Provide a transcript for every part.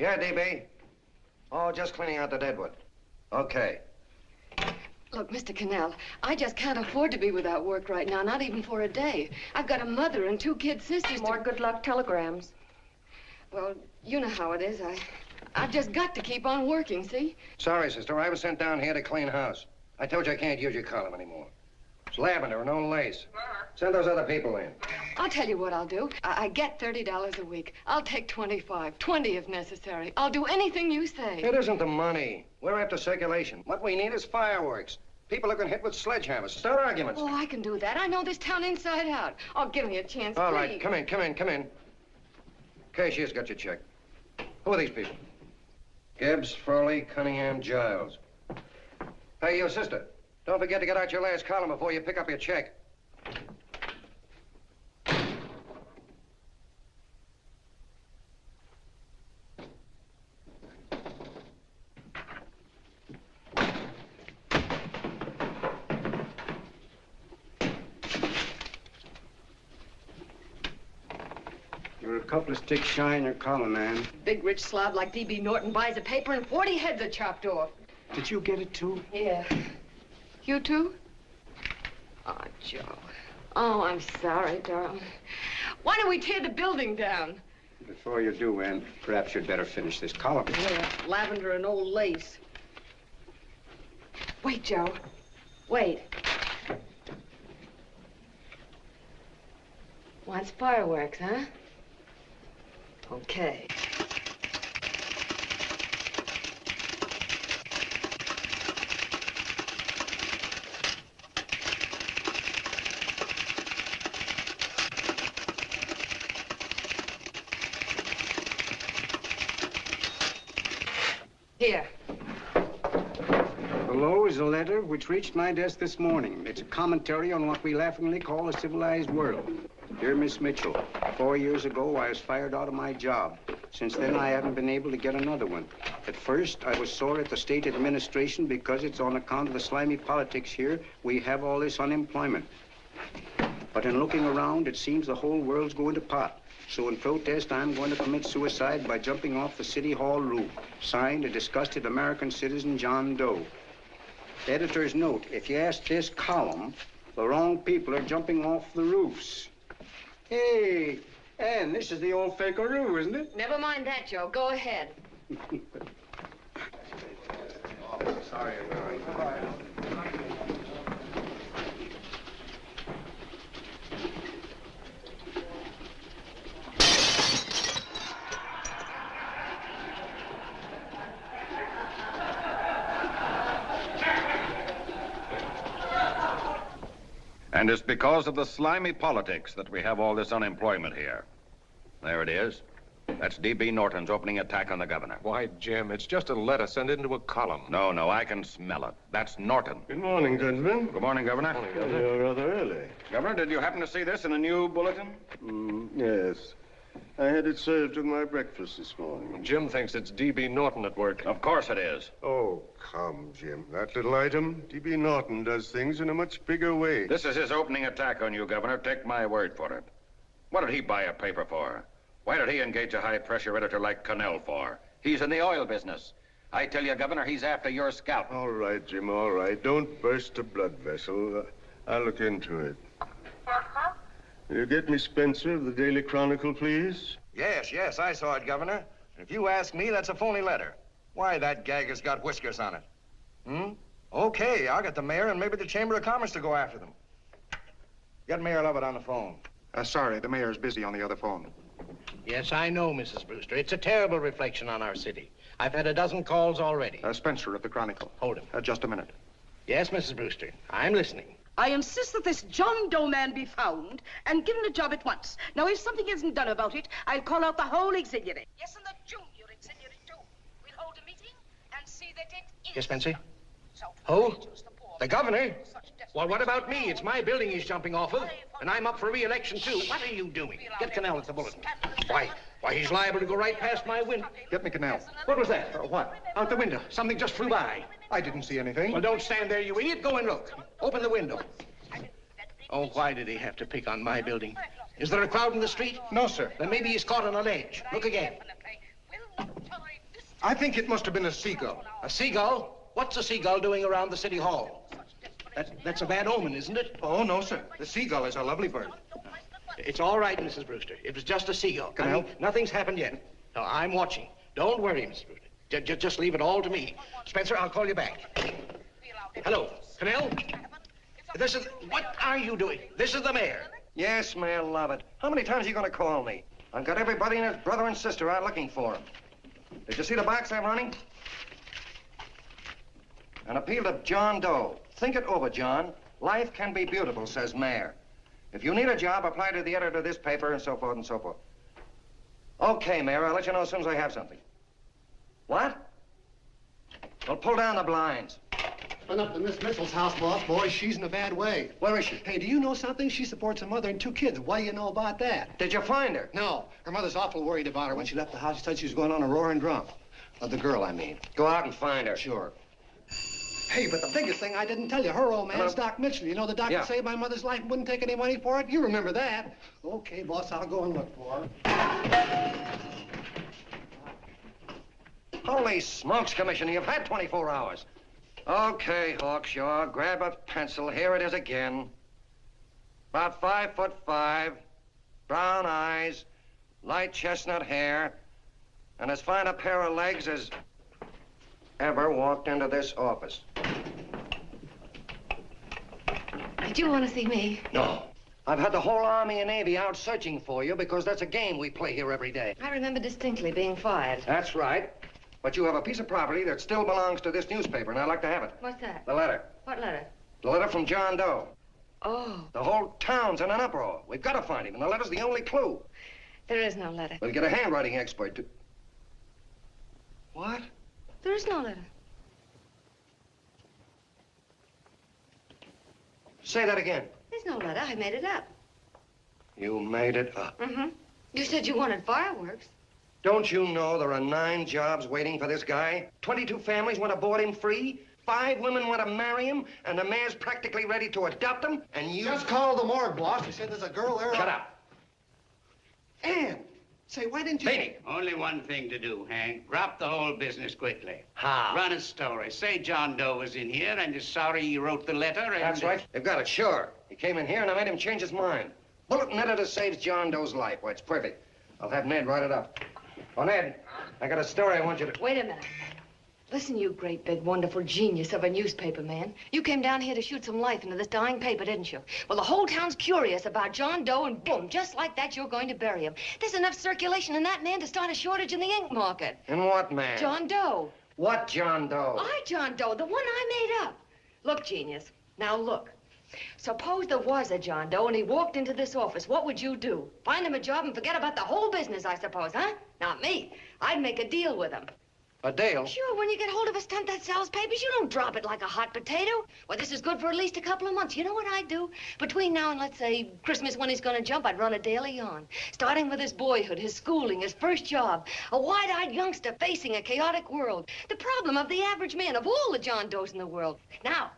Yeah, DB. Oh, just cleaning out the deadwood. Okay. Look, Mr. Cannell, I just can't afford to be without work right now, not even for a day. I've got a mother and 2 kid sisters. More good luck telegrams. Well, you know how it is. I've just got to keep on working, see? Sorry, sister. I was sent down here to clean house. I told you I can't use your column anymore. It's lavender and old lace. Send those other people in. I'll tell you what I'll do. I get $30 a week. I'll take 25, 20 if necessary. I'll do anything you say. It isn't the money. We're after circulation. What we need is fireworks. People are going to hit with sledgehammers. Start arguments. Oh, I can do that. I know this town inside out. Oh, give me a chance, All please. right, come in. Cashier's got your check. Who are these people? Gibbs, Frawley, Cunningham, Giles. Hey, you sister. Don't forget to get out your last column before you pick up your check. You're a couple of sticks shy in your column, man. Big rich slob like D.B. Norton buys a paper and 40 heads are chopped off. Did you get it, too? Yeah. You too? Oh, Joe. Oh, I'm sorry, darling. Why don't we tear the building down? Before you do, Ann, perhaps you'd better finish this column. Yeah, lavender and old lace. Wait, Joe. Wait. Wants fireworks, huh? Okay. Here. Below is a letter which reached my desk this morning. It's a commentary on what we laughingly call a civilized world. Dear Miss Mitchell, 4 years ago, I was fired out of my job. Since then, I haven't been able to get another one. At first, I was sore at the state administration because it's on account of the slimy politics here we have all this unemployment. But in looking around, it seems the whole world's going to pot. So in protest, I'm going to commit suicide by jumping off the City Hall roof. Signed, a disgusted American citizen, John Doe. Editor's note, if you ask this column, the wrong people are jumping off the roofs. Hey, Ann, this is the old fakeroo, isn't it? Never mind that, Joe. Go ahead. Sorry, And it's because of the slimy politics that we have all this unemployment here. There it is. That's D.B. Norton's opening attack on the governor. Why, Jim, it's just a letter sent into a column. No, I can smell it. That's Norton. Good morning, gentlemen. Good morning, Governor. Morning, Governor. You're rather early. Governor, did you happen to see this in a new bulletin? Yes. I had it served with my breakfast this morning. Jim thinks it's D.B. Norton at work. Of course it is. Oh, come, Jim. That little item, D.B. Norton does things in a much bigger way. This is his opening attack on you, Governor. Take my word for it. What did he buy a paper for? Why did he engage a high-pressure editor like Cannell for? He's in the oil business. I tell you, Governor, he's after your scalp. All right, Jim, all right. Don't burst a blood vessel. I'll look into it. Will you get me Spencer of the Daily Chronicle, please? Yes, I saw it, Governor. If you ask me, that's a phony letter. Why, that gag has got whiskers on it. Okay, I'll get the mayor and maybe the Chamber of Commerce to go after them. Get Mayor Lovett on the phone. Sorry, the mayor's busy on the other phone. Yes, I know, Mrs. Brewster. It's a terrible reflection on our city. I've had a dozen calls already. Spencer of the Chronicle. Hold him. Just a minute. Yes, Mrs. Brewster. I'm listening. I insist that this John Doe man be found and given a job at once. Now, if something isn't done about it, I'll call out the whole auxiliary. Yes, and the junior auxiliary, too. We'll hold a meeting and see that it is. Yes, Spencer? Who? The governor? Well, what about me? It's my building he's jumping off of, and I'm up for re-election, too. What are you doing? Get Cannell at the bulletin. Why, he's liable to go right past my window. Get me Cannell. What was that? What? Out the window. Something just flew by. I didn't see anything. Well, don't stand there, you idiot. Go and look. Open the window. Oh, why did he have to pick on my building? Is there a crowd in the street? No, sir. Then maybe he's caught on a ledge. Look again. We'll not tolerate I think it must have been a seagull. A seagull? What's a seagull doing around the city hall? That's a bad omen, isn't it? Oh, no, sir. The seagull is a lovely bird. It's all right, Mrs. Brewster. It was just a seagull. Can I help? Nothing's happened yet. No, I'm watching. Don't worry, Mrs. Brewster. Just leave it all to me. Spencer, I'll call you back. Hello, Cannell? What are you doing? This is the mayor. Yes, Mayor Lovett. How many times are you going to call me? I've got everybody and his brother and sister out looking for him. Did you see the box I'm running? An appeal to John Doe. Think it over, John. Life can be beautiful, says Mayor. If you need a job, apply to the editor of this paper and so forth and so forth. Okay, Mayor, I'll let you know as soon as I have something. What? Well, pull down the blinds. Been up to Miss Mitchell's house, boss. Boy, she's in a bad way. Where is she? Hey, do you know something? She supports a mother and 2 kids. What do you know about that? Did you find her? No. Her mother's awful worried about her. When she left the house, she said she was going on a roaring drunk. The girl, I mean. Go out and find her. Sure. Hey, but the biggest thing I didn't tell you, her old man's Doc Mitchell. You know the doc Yeah. that saved my mother's life and wouldn't take any money for it? You remember that. Okay, boss, I'll go and look for her. Holy smokes, Commissioner, you've had 24 hours. Okay, Hawkshaw, grab a pencil. Here it is again. About 5'5", brown eyes, light chestnut hair, and as fine a pair of legs as ever walked into this office. Did you want to see me? No. I've had the whole Army and Navy out searching for you because that's a game we play here every day. I remember distinctly being fired. That's right. But you have a piece of property that still belongs to this newspaper, and I'd like to have it. What's that? The letter. What letter? The letter from John Doe. Oh, The whole town's in an uproar. We've got to find him, and the letter's the only clue. there is no letter. We'll get a handwriting expert to... What? There is no letter. Say that again. There's no letter. I made it up. You made it up. Mm-hmm. You said you wanted fireworks. Don't you know there are 9 jobs waiting for this guy? 22 families want to board him free. 5 women want to marry him, and the mayor's practically ready to adopt him, and you... Just call the morgue, boss. They said there's a girl there. Shut up. Ann, say, why didn't you... Beanie. Only one thing to do, Hank. Drop the whole business quickly. How? Run a story. Say John Doe was in here and is sorry he wrote the letter and... That's right. They've got it, sure. He came in here, and I made him change his mind. Bulletin editor saves John Doe's life. Why, it's perfect. I'll have Ned write it up. Oh, Ned, I got a story I want you to... Wait a minute. Listen, you great, big, wonderful genius of a newspaper man. You came down here to shoot some life into this dying paper, didn't you? Well, the whole town's curious about John Doe, and boom, just like that, you're going to bury him. There's enough circulation in that man to start a shortage in the ink market. In what, man? John Doe. What John Doe? John Doe, the one I made up. Look, genius, now look. Suppose there was a John Doe and he walked into this office. What would you do? Find him a job and forget about the whole business, I suppose, huh? Not me. I'd make a deal with him. A deal? Sure, when you get hold of a stunt that sells papers, you don't drop it like a hot potato. Well, this is good for at least a couple of months. You know what I'd do? Between now and, let's say, Christmas when he's gonna jump, I'd run a daily on. Starting with his boyhood, his schooling, his first job. A wide-eyed youngster facing a chaotic world. The problem of the average man, of all the John Does in the world. Now,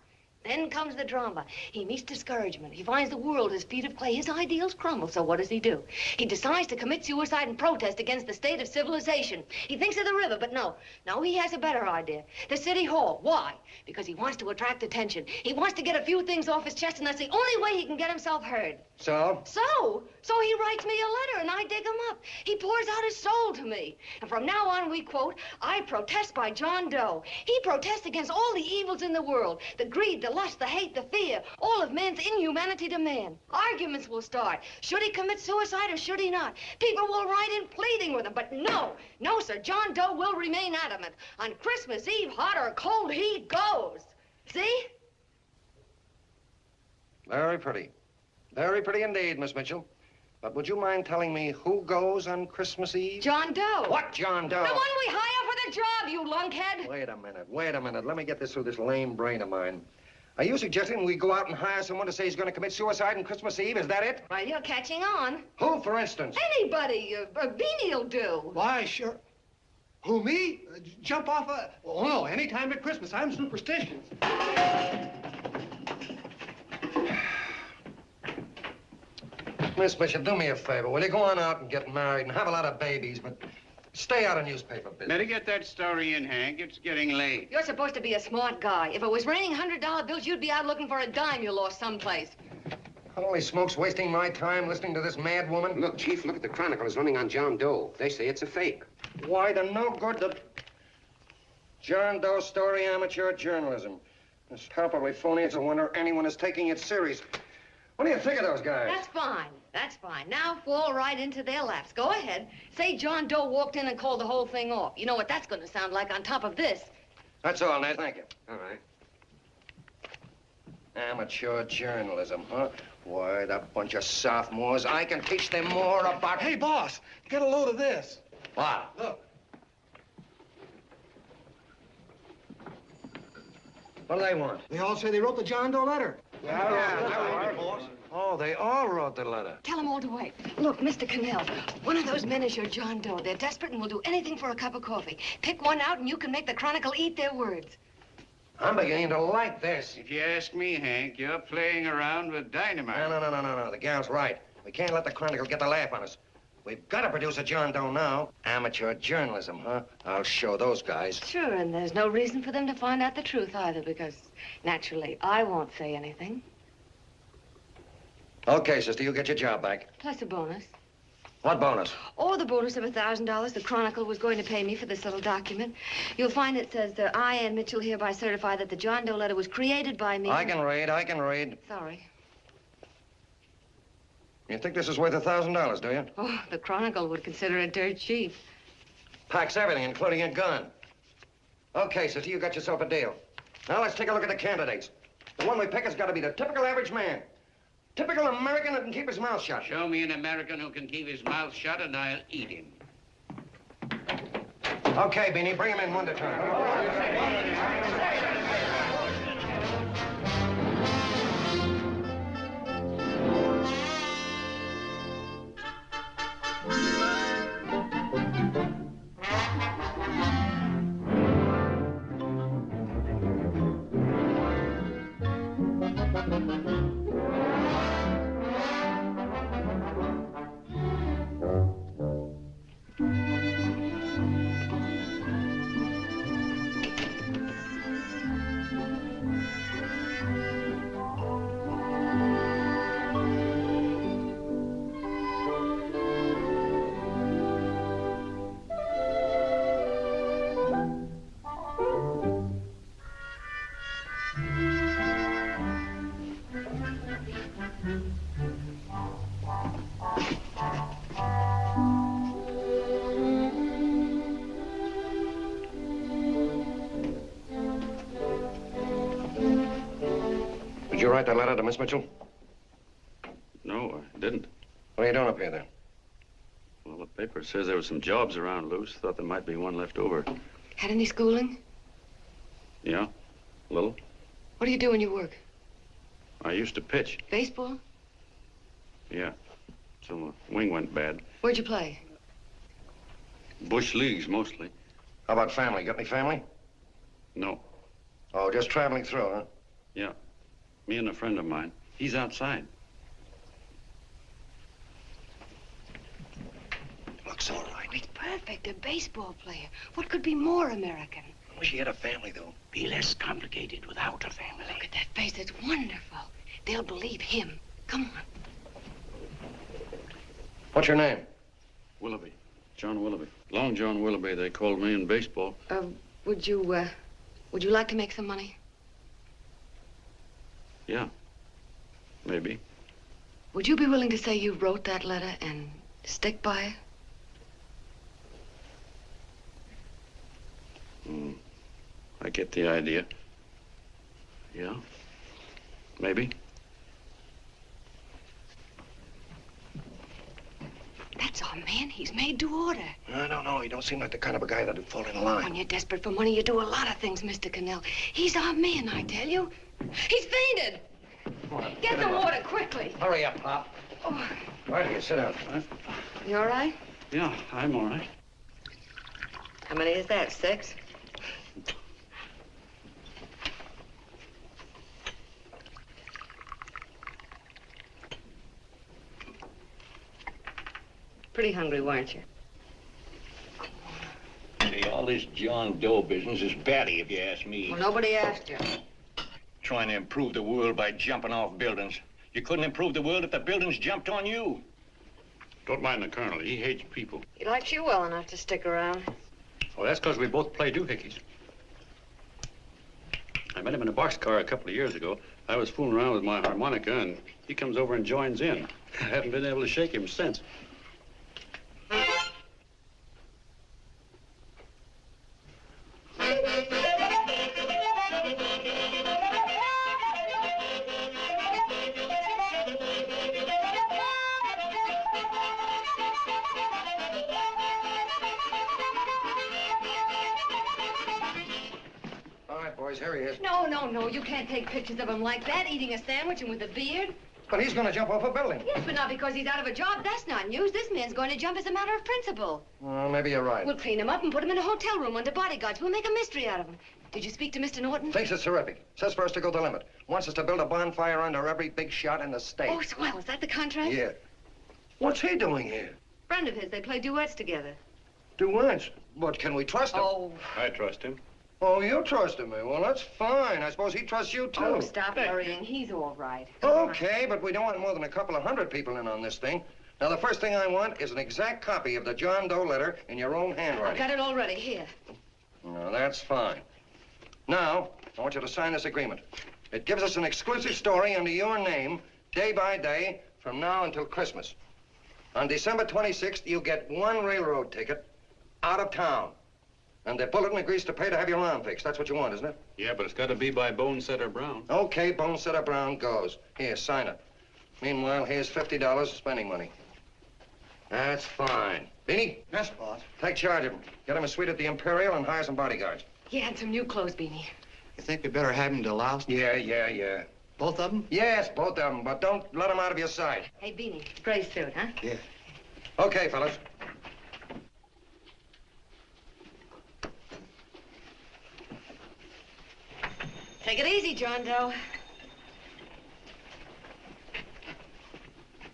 then comes the drama. He meets discouragement. He finds the world his feet of clay. His ideals crumble. So what does he do? He decides to commit suicide and protest against the state of civilization. He thinks of the river, but no. No, he has a better idea. The city hall. Why? Because he wants to attract attention. He wants to get a few things off his chest, and that's the only way he can get himself heard. So? So he writes me a letter, and I dig him up. He pours out his soul to me. And from now on, we quote, I protest by John Doe. He protests against all the evils in the world. The greed, the lust, the hate, the fear. All of man's inhumanity to man. Arguments will start. Should he commit suicide or should he not? People will write in pleading with him. But no, sir, John Doe will remain adamant. On Christmas Eve, hot or cold, he goes. See? Very pretty. Very pretty indeed, Miss Mitchell. But would you mind telling me who goes on Christmas Eve? John Doe. What John Doe? The one we hire for the job, you lunkhead. Wait a minute. Let me get this through this lame brain of mine. Are you suggesting we go out and hire someone to say he's going to commit suicide on Christmas Eve? Is that it? Well, you're catching on. Who, for instance? Anybody. Beanie'll do. Why, sure. Who, me? Jump off a... Oh, no, any time at Christmas. I'm superstitious. Miss Mitchell, do me a favor. Will you go on out and get married and have a lot of babies, but Stay out of newspaper business. Better get that story in, Hank. It's getting late. You're supposed to be a smart guy. If it was raining $100 bills, you'd be out looking for a dime you lost someplace. Holy smokes, wasting my time listening to this mad woman. Look, Chief, look at the Chronicle. It's running on John Doe. They say it's a fake. Why, the no good that... John Doe story, amateur journalism. It's palpably phony. It's a wonder anyone is taking it serious. What do you think of those guys? That's fine. That's fine. Now fall right into their laps. Go ahead. Say John Doe walked in and called the whole thing off. You know what that's going to sound like on top of this. That's all, Ned. Thank you. All right. Amateur journalism, huh? Why, that bunch of sophomores, I can teach them more about... Hey, boss, get a load of this. What? Look. What do they want? They all say they wrote the John Doe letter. Oh, they all wrote the letter. Tell them all to wait. Look, Mr. Cannell, one of those men is your John Doe. They're desperate and will do anything for a cup of coffee. Pick one out and you can make the Chronicle eat their words. I'm beginning to like this. If you ask me, Hank, you're playing around with dynamite. No. The gal's right. We can't let the Chronicle get the laugh on us. We've got to produce a John Doe now. Amateur journalism, huh? I'll show those guys. Sure, and there's no reason for them to find out the truth either, because naturally, I won't say anything. Okay, sister, you get your job back. Plus a bonus. What bonus? Or the bonus of $1,000 the Chronicle was going to pay me for this little document. You'll find it says that I, Ann Mitchell, hereby certify that the John Doe letter was created by me. I can read. Sorry. You think this is worth $1,000, do you? Oh, the Chronicle would consider it dirt cheap. Packs everything, including a gun. Okay, sister, you got yourself a deal. Now let's take a look at the candidates. The one we pick has got to be the typical average man. Typical American that can keep his mouth shut. Show me an American who can keep his mouth shut and I'll eat him. Okay, Beanie, bring him in one at a time. Did you write that letter to Miss Mitchell? No, I didn't. What are you doing up here, then? Well, the paper says there were some jobs around loose. Thought there might be one left over. Had any schooling? Yeah, a little. What do you do when you work? I used to pitch. Baseball? Yeah, till the wing went bad. Where'd you play? Bush leagues, mostly. How about family? Got any family? No. Oh, just traveling through, huh? Yeah, me and a friend of mine. He's outside. Looks all right. It's perfect, a baseball player. What could be more American? I wish he had a family, though. Be less complicated without a family. Look at that face, it's wonderful. They'll believe him. Come on. What's your name? Willoughby. John Willoughby. Long John Willoughby, they called me in baseball. Would you like to make some money? Yeah, maybe. Would you be willing to say you wrote that letter and stick by it? I get the idea. Yeah, maybe. That's our man. He's made to order. I don't know. He don't seem like the kind of a guy that'd fall in line. When you're desperate for money, you do a lot of things, Mr. Cannell. He's our man, I tell you. He's fainted. Get the water quickly. Hurry up, Pop. Oh. Right here, sit down. You all right? Yeah, I'm all right. How many is that, 6? Pretty hungry, weren't you? All this John Doe business is batty, if you ask me. Well, nobody asked you. Trying to improve the world by jumping off buildings. You couldn't improve the world if the buildings jumped on you. Don't mind the colonel. He hates people. He likes you well enough to stick around. Well, that's because we both play doohickeys. I met him in a boxcar a couple of years ago. I was fooling around with my harmonica, and he comes over and joins in. I haven't been able to shake him since. Here he is. No, you can't take pictures of him like that, eating a sandwich and with a beard. But he's going to jump off a building. Yes, but not because he's out of a job. That's not news. This man's going to jump as a matter of principle. Well, maybe you're right. We'll clean him up and put him in a hotel room under bodyguards. We'll make a mystery out of him. Did you speak to Mr. Norton? Thinks it's terrific. Says for us to go the limit. Wants us to build a bonfire under every big shot in the state. Oh, swell. Is that the contract? Yeah. What's he doing here? Friend of his. They play duets together. Duets? But can we trust him? Oh. I trust him. Oh, you trusted me. Well, that's fine. I suppose he trusts you, too. Oh, stop worrying. He's all right. Okay, but we don't want more than a couple of hundred people in on this thing. Now, the first thing I want is an exact copy of the John Doe letter in your own handwriting. I've got it already. Here. No, that's fine. Now, I want you to sign this agreement. It gives us an exclusive story under your name, day by day, from now until Christmas. On December 26th, you get one railroad ticket out of town. And the bulletin agrees to pay to have your arm fixed. That's what you want, isn't it? Yeah, but it's got to be by Bonesetter Brown. Okay, Bonesetter Brown goes. Here, sign it. Meanwhile, here's $50 spending money. That's fine. Beanie? Yes, boss. Take charge of him. Get him a suite at the Imperial and hire some bodyguards. Yeah, and some new clothes, Beanie. You think we better have him deloused? Yeah. Both of them? Yes, both of them, but don't let them out of your sight. Hey, Beanie, gray suit, huh? Yeah. Okay, fellas. Take it easy, John Doe.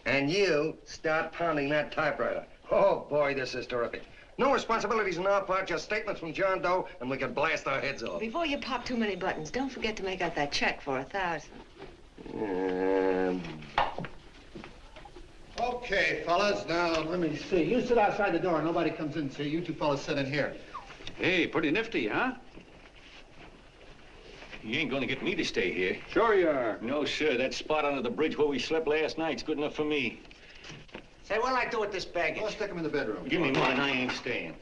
And you start pounding that typewriter. Oh, boy, this is terrific. No responsibilities on our part, just statements from John Doe, and we can blast our heads off. Before you pop too many buttons, don't forget to make out that check for $1,000. Okay, fellas, now, let me see. You sit outside the door. Nobody comes in, see? You two fellas sit in here. Hey, pretty nifty, huh? You ain't gonna get me to stay here. Sure you are. No, sir. That spot under the bridge where we slept last night's good enough for me. Say, what'll I do with this baggage? Well, stick him in the bedroom. Give me mine, I ain't staying.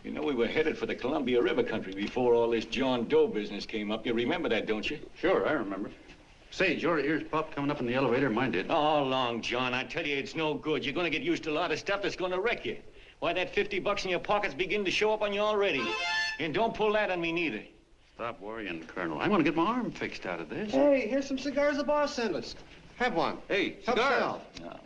You know, we were headed for the Columbia River country before all this John Doe business came up. You remember that, don't you? Sure, I remember. Say, your ears popped coming up in the elevator. Mine did. All along, John. I tell you, it's no good. You're gonna get used to a lot of stuff that's gonna wreck you. Why, that $50 in your pocket's beginning to show up on you already. And don't pull that on me, neither. Stop worrying, Colonel. I'm gonna get my arm fixed out of this. Hey, here's some cigars the boss sent us. Have one. Hey, Help cigars. yourself. No.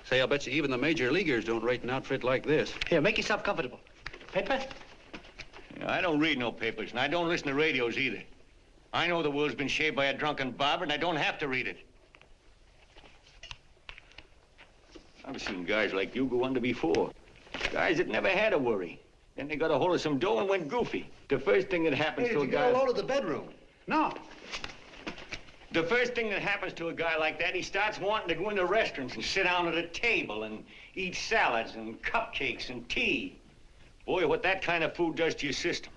Say, I'll bet you even the major leaguers don't rate an outfit like this. Here, make yourself comfortable. Paper? I don't read no papers, and I don't listen to radios either. I know the world's been shaped by a drunken barber, and I don't have to read it. I've seen guys like you go under before. Guys that never had a worry. Then they got a hold of some dough and went goofy. The first thing that happens Hey, to a did you guy... get a load of the bedroom? No. The first thing that happens to a guy like that, he starts wanting to go into restaurants and sit down at a table and eat salads and cupcakes and tea. Boy, what that kind of food does to your system.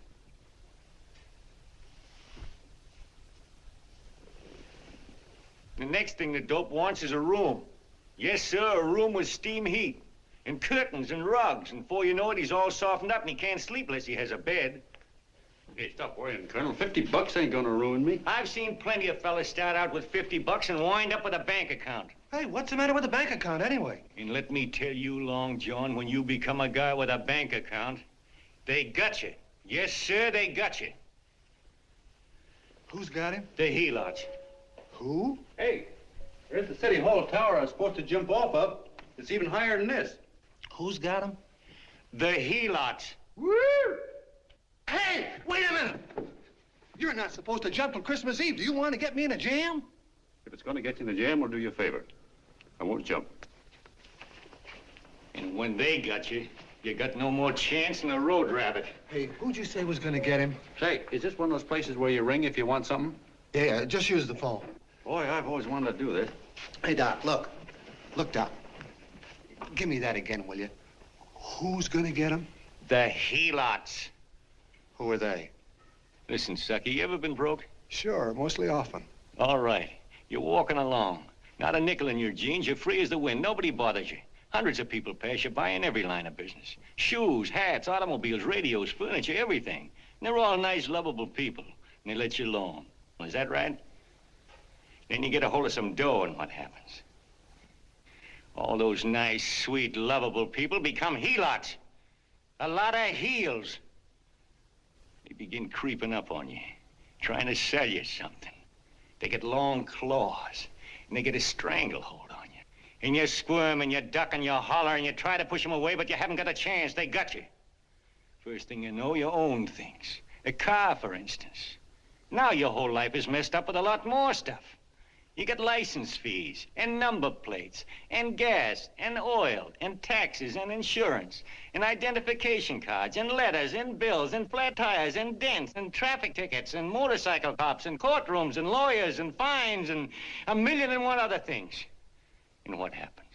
The next thing the dope wants is a room. Yes, sir, a room with steam heat and curtains and rugs. And before you know it, he's all softened up and he can't sleep unless he has a bed. Hey, stop worrying, Colonel. $50 ain't gonna ruin me. I've seen plenty of fellas start out with $50 and wind up with a bank account. Hey, what's the matter with the bank account, anyway? And let me tell you, Long John, when you become a guy with a bank account, they got you. Yes, sir, they got you. Who's got him? The helots. Who? Hey, there's the City Hall tower I was supposed to jump off of. It's even higher than this. Who's got him? The helots. Woo! Hey, wait a minute! You're not supposed to jump till Christmas Eve. Do you want to get me in a jam? If it's going to get you in the jam, we'll do you a favor. I won't jump. And when they got you got no more chance than a road rabbit. Hey, who'd you say was going to get him? Say, is this one of those places where you ring if you want something? Yeah, just use the phone. Boy, I've always wanted to do this. Hey, Doc, look. Look, Doc. Give me that again, will you? Who's going to get him? The helots. Who are they? Listen, sucker, you ever been broke? Sure, mostly often. All right. You're walking along. Not a nickel in your jeans. You're free as the wind. Nobody bothers you. Hundreds of people pass you by in every line of business. Shoes, hats, automobiles, radios, furniture, everything. And they're all nice, lovable people. And they let you alone. Is that right? Then you get a hold of some dough, and what happens? All those nice, sweet, lovable people become helots. A lot of heels. They begin creeping up on you, trying to sell you something. They get long claws, and they get a stranglehold on you. And you squirm, and you duck, and you holler, and you try to push them away, but you haven't got a chance. They got you. First thing you know, you own things. A car, for instance. Now your whole life is messed up with a lot more stuff. You get license fees, and number plates, and gas, and oil, and taxes, and insurance, and identification cards, and letters, and bills, and flat tires, and dents, and traffic tickets, and motorcycle cops, and courtrooms, and lawyers, and fines, and 1,000,001 other things. And what happens?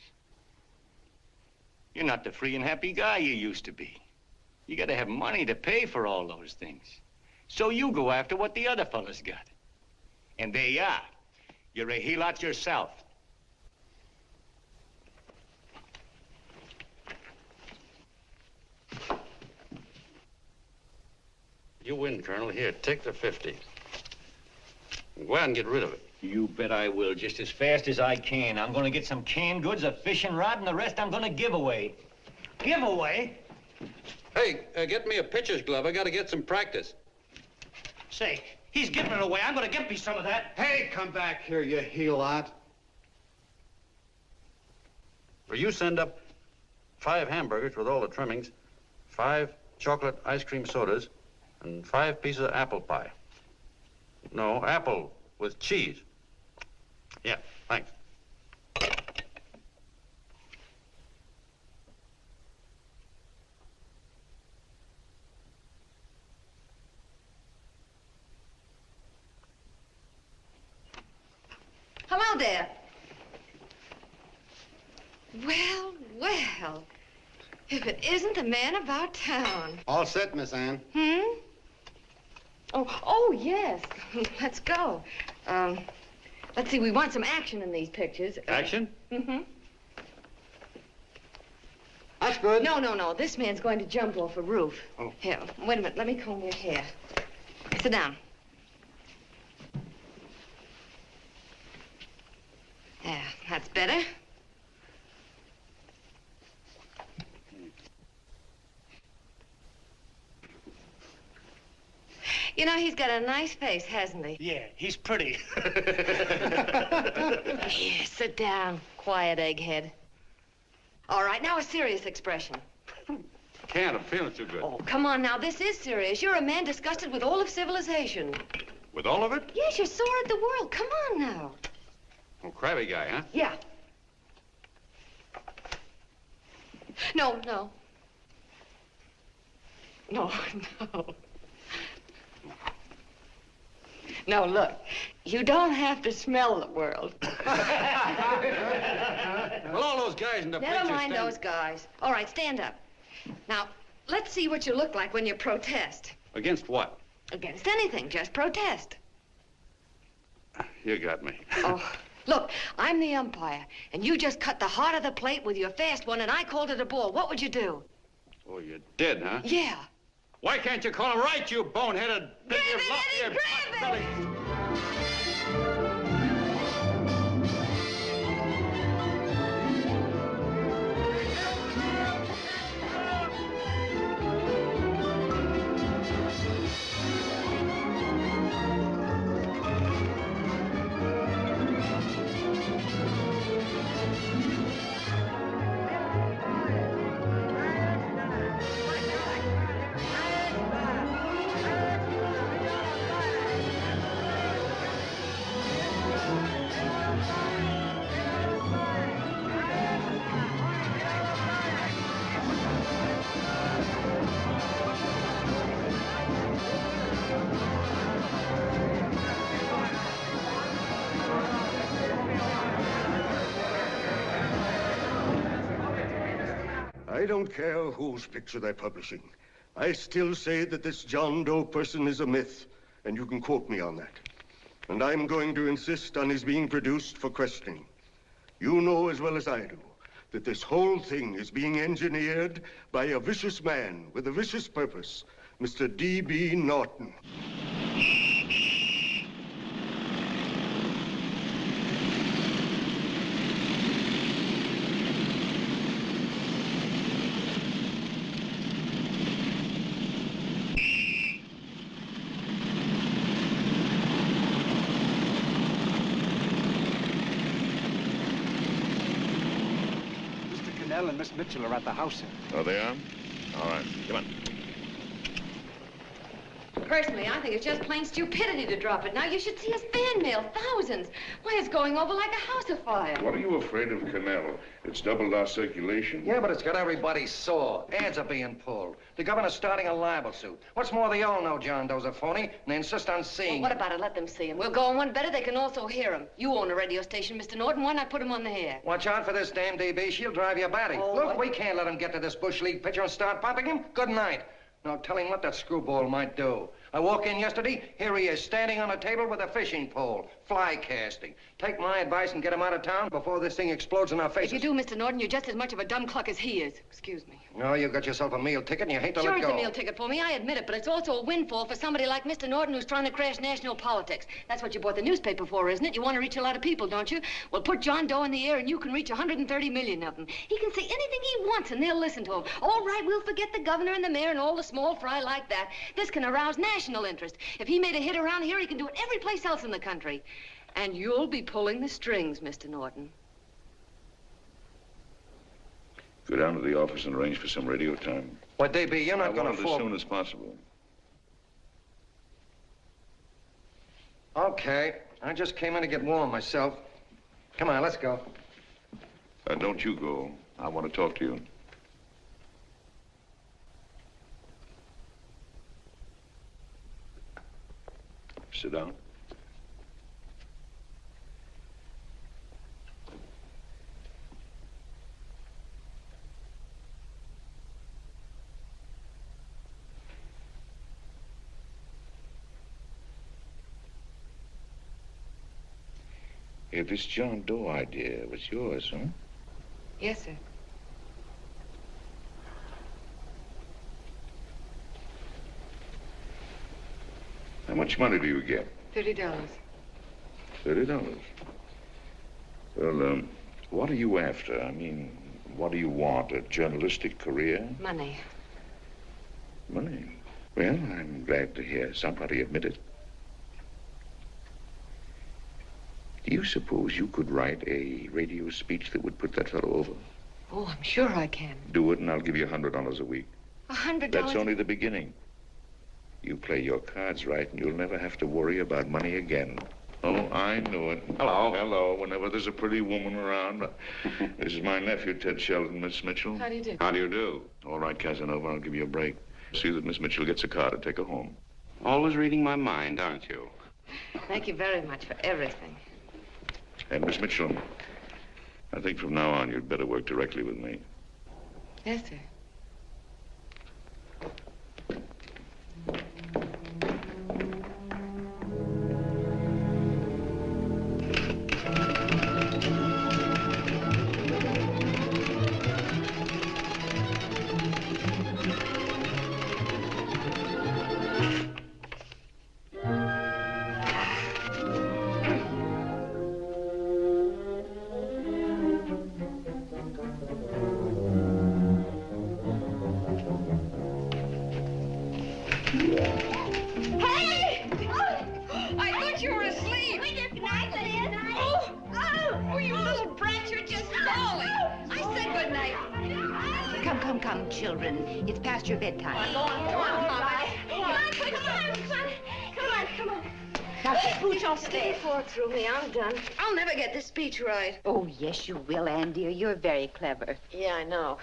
You're not the free and happy guy you used to be. You gotta have money to pay for all those things. So you go after what the other fellas got. And there you are. You're a helot yourself. You win, Colonel. Here, take the 50. Go out and get rid of it. You bet I will, just as fast as I can. I'm gonna get some canned goods, a fishing rod, and the rest I'm gonna give away. Give away? Hey, get me a pitcher's glove. I gotta get some practice. Say, he's giving it away. I'm gonna get me some of that. Hey, come back here, you helot. Will you send up 5 hamburgers with all the trimmings, 5 chocolate ice cream sodas, and 5 pieces of apple pie? No, apple with cheese. Yeah, thanks. Hello there. Well, well. If it isn't the man about town. All set, Miss Anne. Oh, yes. Let's go. Let's see, we want some action in these pictures. Action? That's good. No. This man's going to jump off a roof. Oh. Here, wait a minute. Let me comb your hair. Sit down. Yeah, that's better. You know, he's got a nice face, hasn't he? Yeah, he's pretty. Here, sit down. Quiet, egghead. All right, now a serious expression. Can't. I'm feeling too good. Oh, come on now. This is serious. You're a man disgusted with all of civilization. With all of it? Yes, you're sore at the world. Come on now. Oh, crabby guy, huh? Yeah. No. No, look. You don't have to smell the world. Well, all those guys in the picture Never mind those guys. All right, stand up. Now, let's see what you look like when you protest. Against what? Against anything. Just protest. You got me. Oh, look, I'm the umpire, and you just cut the heart of the plate with your fast one, and I called it a ball. What would you do? Oh, you did, huh? Yeah. Why can't you call him right, you boneheaded... Grab it, Eddie, grab it! don't care whose picture they're publishing. I still say that this John Doe person is a myth, and you can quote me on that. And I'm going to insist on his being produced for questioning. You know as well as I do that this whole thing is being engineered by a vicious man with a vicious purpose, Mr. D.B. Norton. And Miss Mitchell are at the house, sir. Oh, they are? All right, come on. Personally, I think it's just plain stupidity to drop it. Now, you should see his fan mail, thousands. Why, it's going over like a house afire. What are you afraid of, Canal? It's doubled our circulation. Yeah, but it's got everybody sore. Ads are being pulled. The governor's starting a libel suit. What's more, they all know John Doe's a phony, and they insist on seeing Well, what about it? Let them see him. We'll go on one better. They can also hear him. You own a radio station, Mr. Norton. Why not put him on the air? Watch out for this damn DB. She'll drive you batty. Oh, Look, what? we can't let him get to this Bush League pitcher and start popping him. Good night. Now, tell him what that screwball might do. I walk in yesterday, here he is, standing on a table with a fishing pole, fly casting. Take my advice and get him out of town before this thing explodes in our faces. If you do, Mr. Norton, you're just as much of a dumb cluck as he is. Excuse me. No, you got yourself a meal ticket and you hate to Sure, let it's go. a meal ticket for me, I admit it, but it's also a windfall for somebody like Mr. Norton who's trying to crash national politics. That's what you bought the newspaper for, isn't it? You want to reach a lot of people, don't you? Well, put John Doe in the air and you can reach 130 million of them. He can say anything he wants and they'll listen to him. All right, we'll forget the governor and the mayor and all the small fry like that. This can arouse national interest. If he made a hit around here, he can do it every place else in the country. And you'll be pulling the strings, Mr. Norton. Go down to the office and arrange for some radio time. What, DB, you're not going to as fall... soon as possible. Okay. I just came in to get warm myself. Come on, let's go. Don't you go. I want to talk to you. Sit down. Hey, this John Doe idea was yours, huh? Yes, sir. How much money do you get? $30. $30. Well, what are you after? I mean, what do you want? A journalistic career? Money. Money? Well, I'm glad to hear somebody admit it. Do you suppose you could write a radio speech that would put that fellow over? Oh, I'm sure I can. Do it, and I'll give you $100 a week. $100? That's only the beginning. You play your cards right, and you'll never have to worry about money again. Oh, I knew it. Hello. Hello. Whenever there's a pretty woman around. This is my nephew, Ted Sheldon, Miss Mitchell. How do you do? How do you do? All right, Casanova, I'll give you a break. See that Miss Mitchell gets a car to take her home. Always reading my mind, aren't you? Thank you very much for everything. And Miss Mitchell, I think from now on you'd better work directly with me. Yes, sir. Come, children. It's past your bedtime. Come on, quick, come on. Now, get Pooch off Stick there. your fork through me. I'm done. I'll never get this speech right. Oh, yes, you will, Ann, dear. You're very clever. Yeah, I know.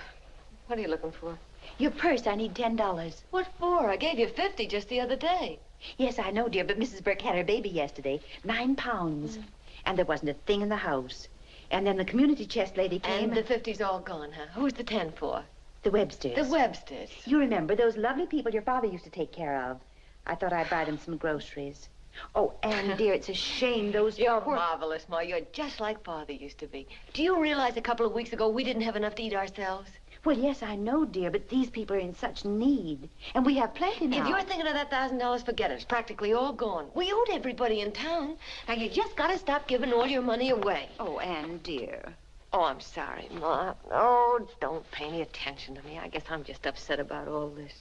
What are you looking for? Your purse, I need $10. What for? I gave you 50 just the other day. Yes, I know, dear, but Mrs. Burke had her baby yesterday. 9 pounds. And there wasn't a thing in the house. And then the community chest lady came. And the 50's all gone, huh? Who's the 10 for? The Websters. The Websters. You remember those lovely people your father used to take care of. I thought I'd buy them some groceries. Oh, Anne, dear, it's a shame those... You're marvelous, Ma. You're just like Father used to be. Do you realize a couple of weeks ago we didn't have enough to eat ourselves? Well, yes, I know, dear, but these people are in such need. And we have plenty now. If you're thinking of that $1,000, forget it. It's practically all gone. We owed everybody in town. Now, you just got to stop giving all your money away. Oh, Anne, dear. Oh, I'm sorry, Ma. Oh, don't pay any attention to me. I guess I'm just upset about all this.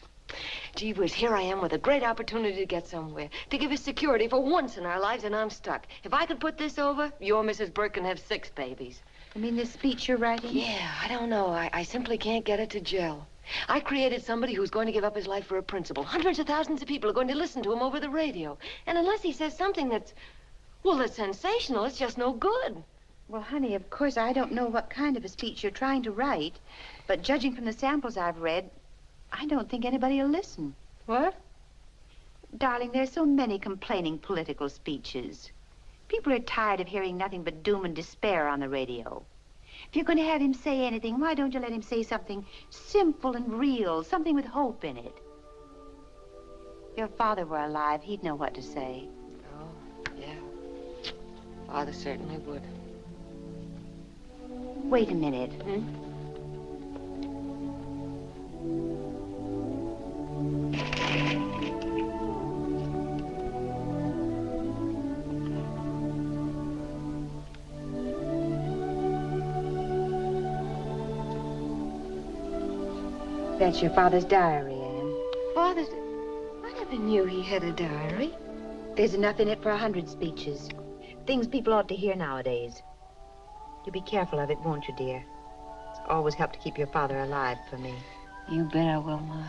Gee whiz, here I am with a great opportunity to get somewhere, to give us security for once in our lives, and I'm stuck. If I could put this over, your Mrs. Burke can have 6 babies. You mean this speech you're writing? Yeah, I don't know. I simply can't get it to gel. I created somebody who's going to give up his life for a principle. Hundreds of thousands of people are going to listen to him over the radio. And unless he says something that's sensational, it's just no good. Well, honey, of course, I don't know what kind of a speech you're trying to write, but judging from the samples I've read, I don't think anybody will listen. What? Darling, there's so many complaining political speeches. People are tired of hearing nothing but doom and despair on the radio. If you're going to have him say anything, why don't you let him say something simple and real, something with hope in it? If your father were alive, he'd know what to say. Oh, yeah. Father certainly would. Wait a minute. That's your father's diary, Anne. Father's... I never knew he had a diary. There's enough in it for 100 speeches. Things people ought to hear nowadays. You'll be careful of it, won't you, dear? It's always helped to keep your father alive for me. You bet I will, Ma.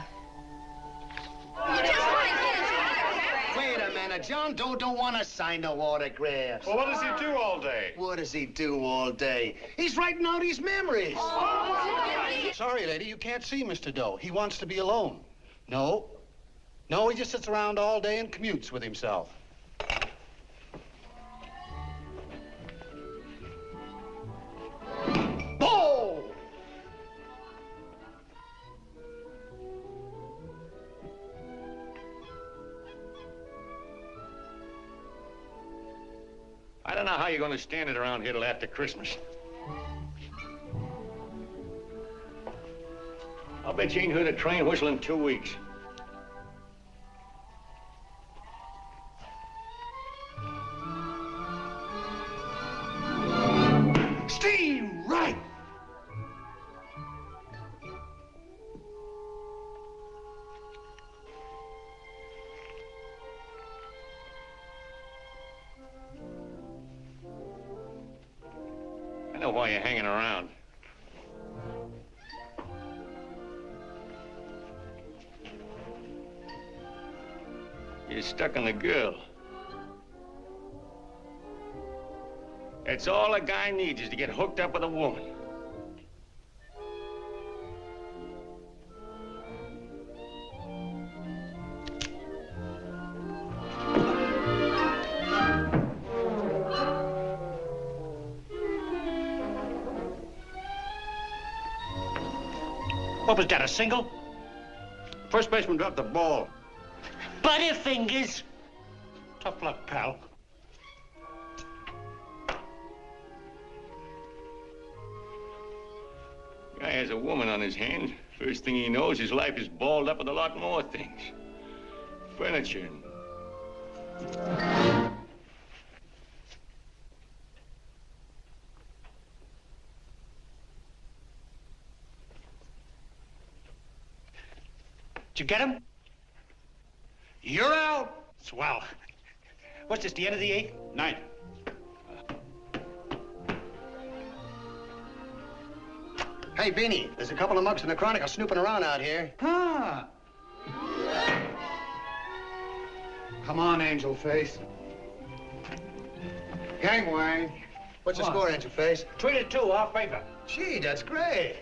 Wait a minute. John Doe don't want to sign no autographs. Well, what does he do all day? What does he do all day? He's writing out his memories. Sorry, lady, you can't see Mr. Doe. He wants to be alone. No. No, he just sits around all day and commutes with himself. Oh! I don't know how you're going to stand it around here till after Christmas. I'll bet you ain't heard a train whistle in 2 weeks. Steve, right! I know why you're hanging around. You're stuck on the girl. That's all a guy needs is to get hooked up with a woman. What was that, a single? First baseman dropped the ball. Butterfingers. Tough luck, pal. Guy has a woman on his hands. First thing he knows, his life is balled up with a lot more things. Furniture and... Did you get him? You're out. Swell. What's this, the end of the 8th? 9th. Hey, Beanie, there's a couple of mugs in the Chronicle snooping around out here. Huh. Come on, Angel Face. Gangway. What's the score, Angel Face? 3-2, our favor. Gee, that's great.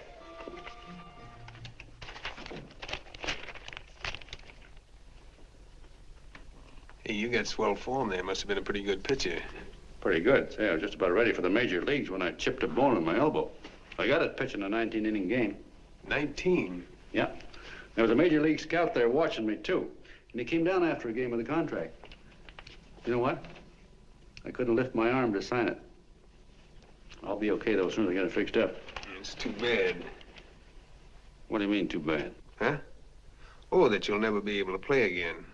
Hey, you got swell form there. Must have been a pretty good pitcher. Pretty good. Say, I was just about ready for the major leagues when I chipped a bone in my elbow. I got it pitching a 19-inning game. 19? Yeah. There was a major league scout there watching me, too. And he came down after a game of the contract. You know what? I couldn't lift my arm to sign it. I'll be okay, though, as soon as I get it fixed up. It's too bad. What do you mean, too bad? Huh? Oh, that you'll never be able to play again.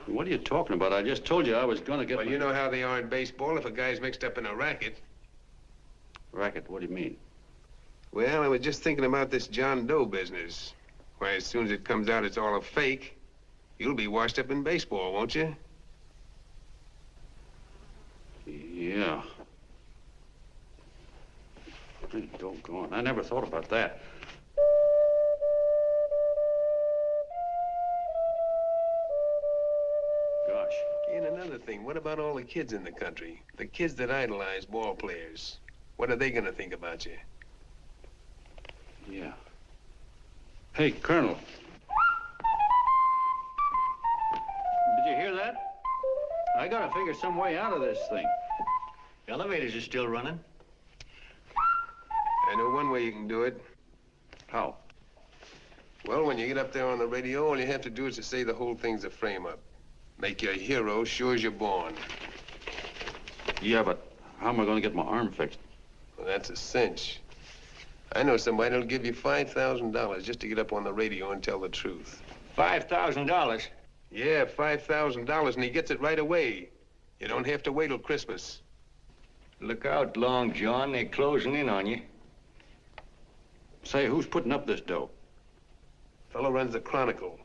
What are you talking about? I just told you I was going to get... Well, you know how they are in baseball if a guy's mixed up in a racket. Racket? What do you mean? Well, I was just thinking about this John Doe business. Why, as soon as it comes out it's all a fake, you'll be washed up in baseball, won't you? Yeah. Hey, doggone. I never thought about that. Gosh. And another thing, what about all the kids in the country? The kids that idolize ball players. What are they gonna think about you? Yeah. Hey, Colonel. Did you hear that? I gotta figure some way out of this thing. Elevators are still running. I know one way you can do it. How? Well, when you get up there on the radio, all you have to do is to say the whole thing's a frame-up. Make you a hero sure as you're born. Yeah, but how am I gonna get my arm fixed? Well, that's a cinch. I know somebody that'll give you $5,000 just to get up on the radio and tell the truth. $5,000? Yeah, $5,000, and he gets it right away. You don't have to wait till Christmas. Look out, Long John. They're closing in on you. Say, who's putting up this dough? Fellow runs the Chronicle.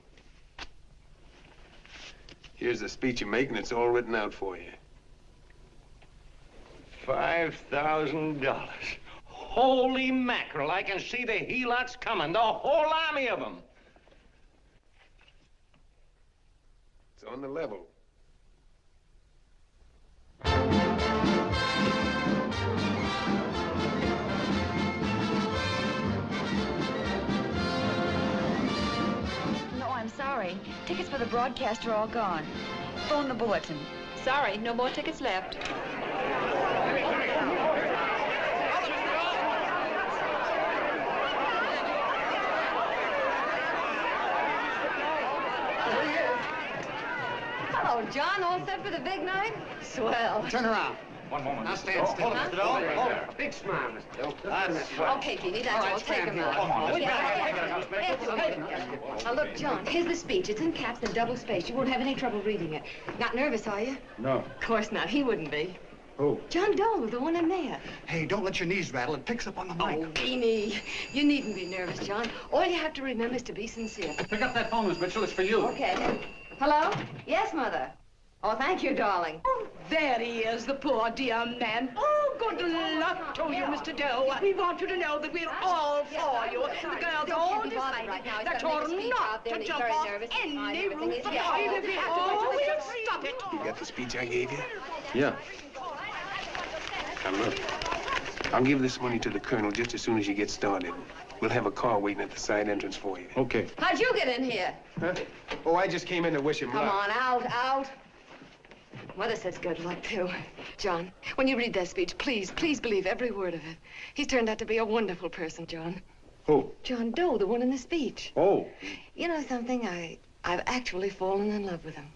Here's the speech you make, and it's all written out for you. $5,000. Holy mackerel, I can see the helots coming, the whole army of them. It's on the level. No, I'm sorry. Tickets for the broadcast are all gone. Phone the bulletin. Sorry, no more tickets left. Hello, John. All set for the big night? Swell. Turn around. One moment. Now stand still. Hold it, Mr. Doe. Hold it. Big smile, Mr. Doe. That's swell. Okay, Petey, that's All right, all. Take stand him here. out. Come on, Now, look, John, here's the speech. It's in caps and double spaced. You won't have any trouble reading it. Not nervous, are you? No. Of course not. He wouldn't be. Who? John Doe, the one in there. Hey, don't let your knees rattle. It picks up on the mic. Oh, Beanie, you needn't be nervous, John. All you have to remember is to be sincere. Pick up that phone, Miss Mitchell. It's for you. Okay. Hello? Yes, Mother. Oh, thank you, darling. Oh, there he is, the poor dear man. Oh, good luck to you, Mr. Doe. We want you to know that we're all for you. The girls all decided that you're not to jump off any roof at all. Even if we have to go, we'll stop it. You got the speech I gave you? Yeah. Now, look. I'll give this money to the colonel just as soon as you get started. We'll have a car waiting at the side entrance for you. Okay. How'd you get in here? Huh? Oh, I just came in to wish him luck. Come on, out. Mother says good luck, too. John, when you read that speech, please believe every word of it. He's turned out to be a wonderful person, John. Who? John Doe, the one in the speech. Oh. You know something? I've actually fallen in love with him.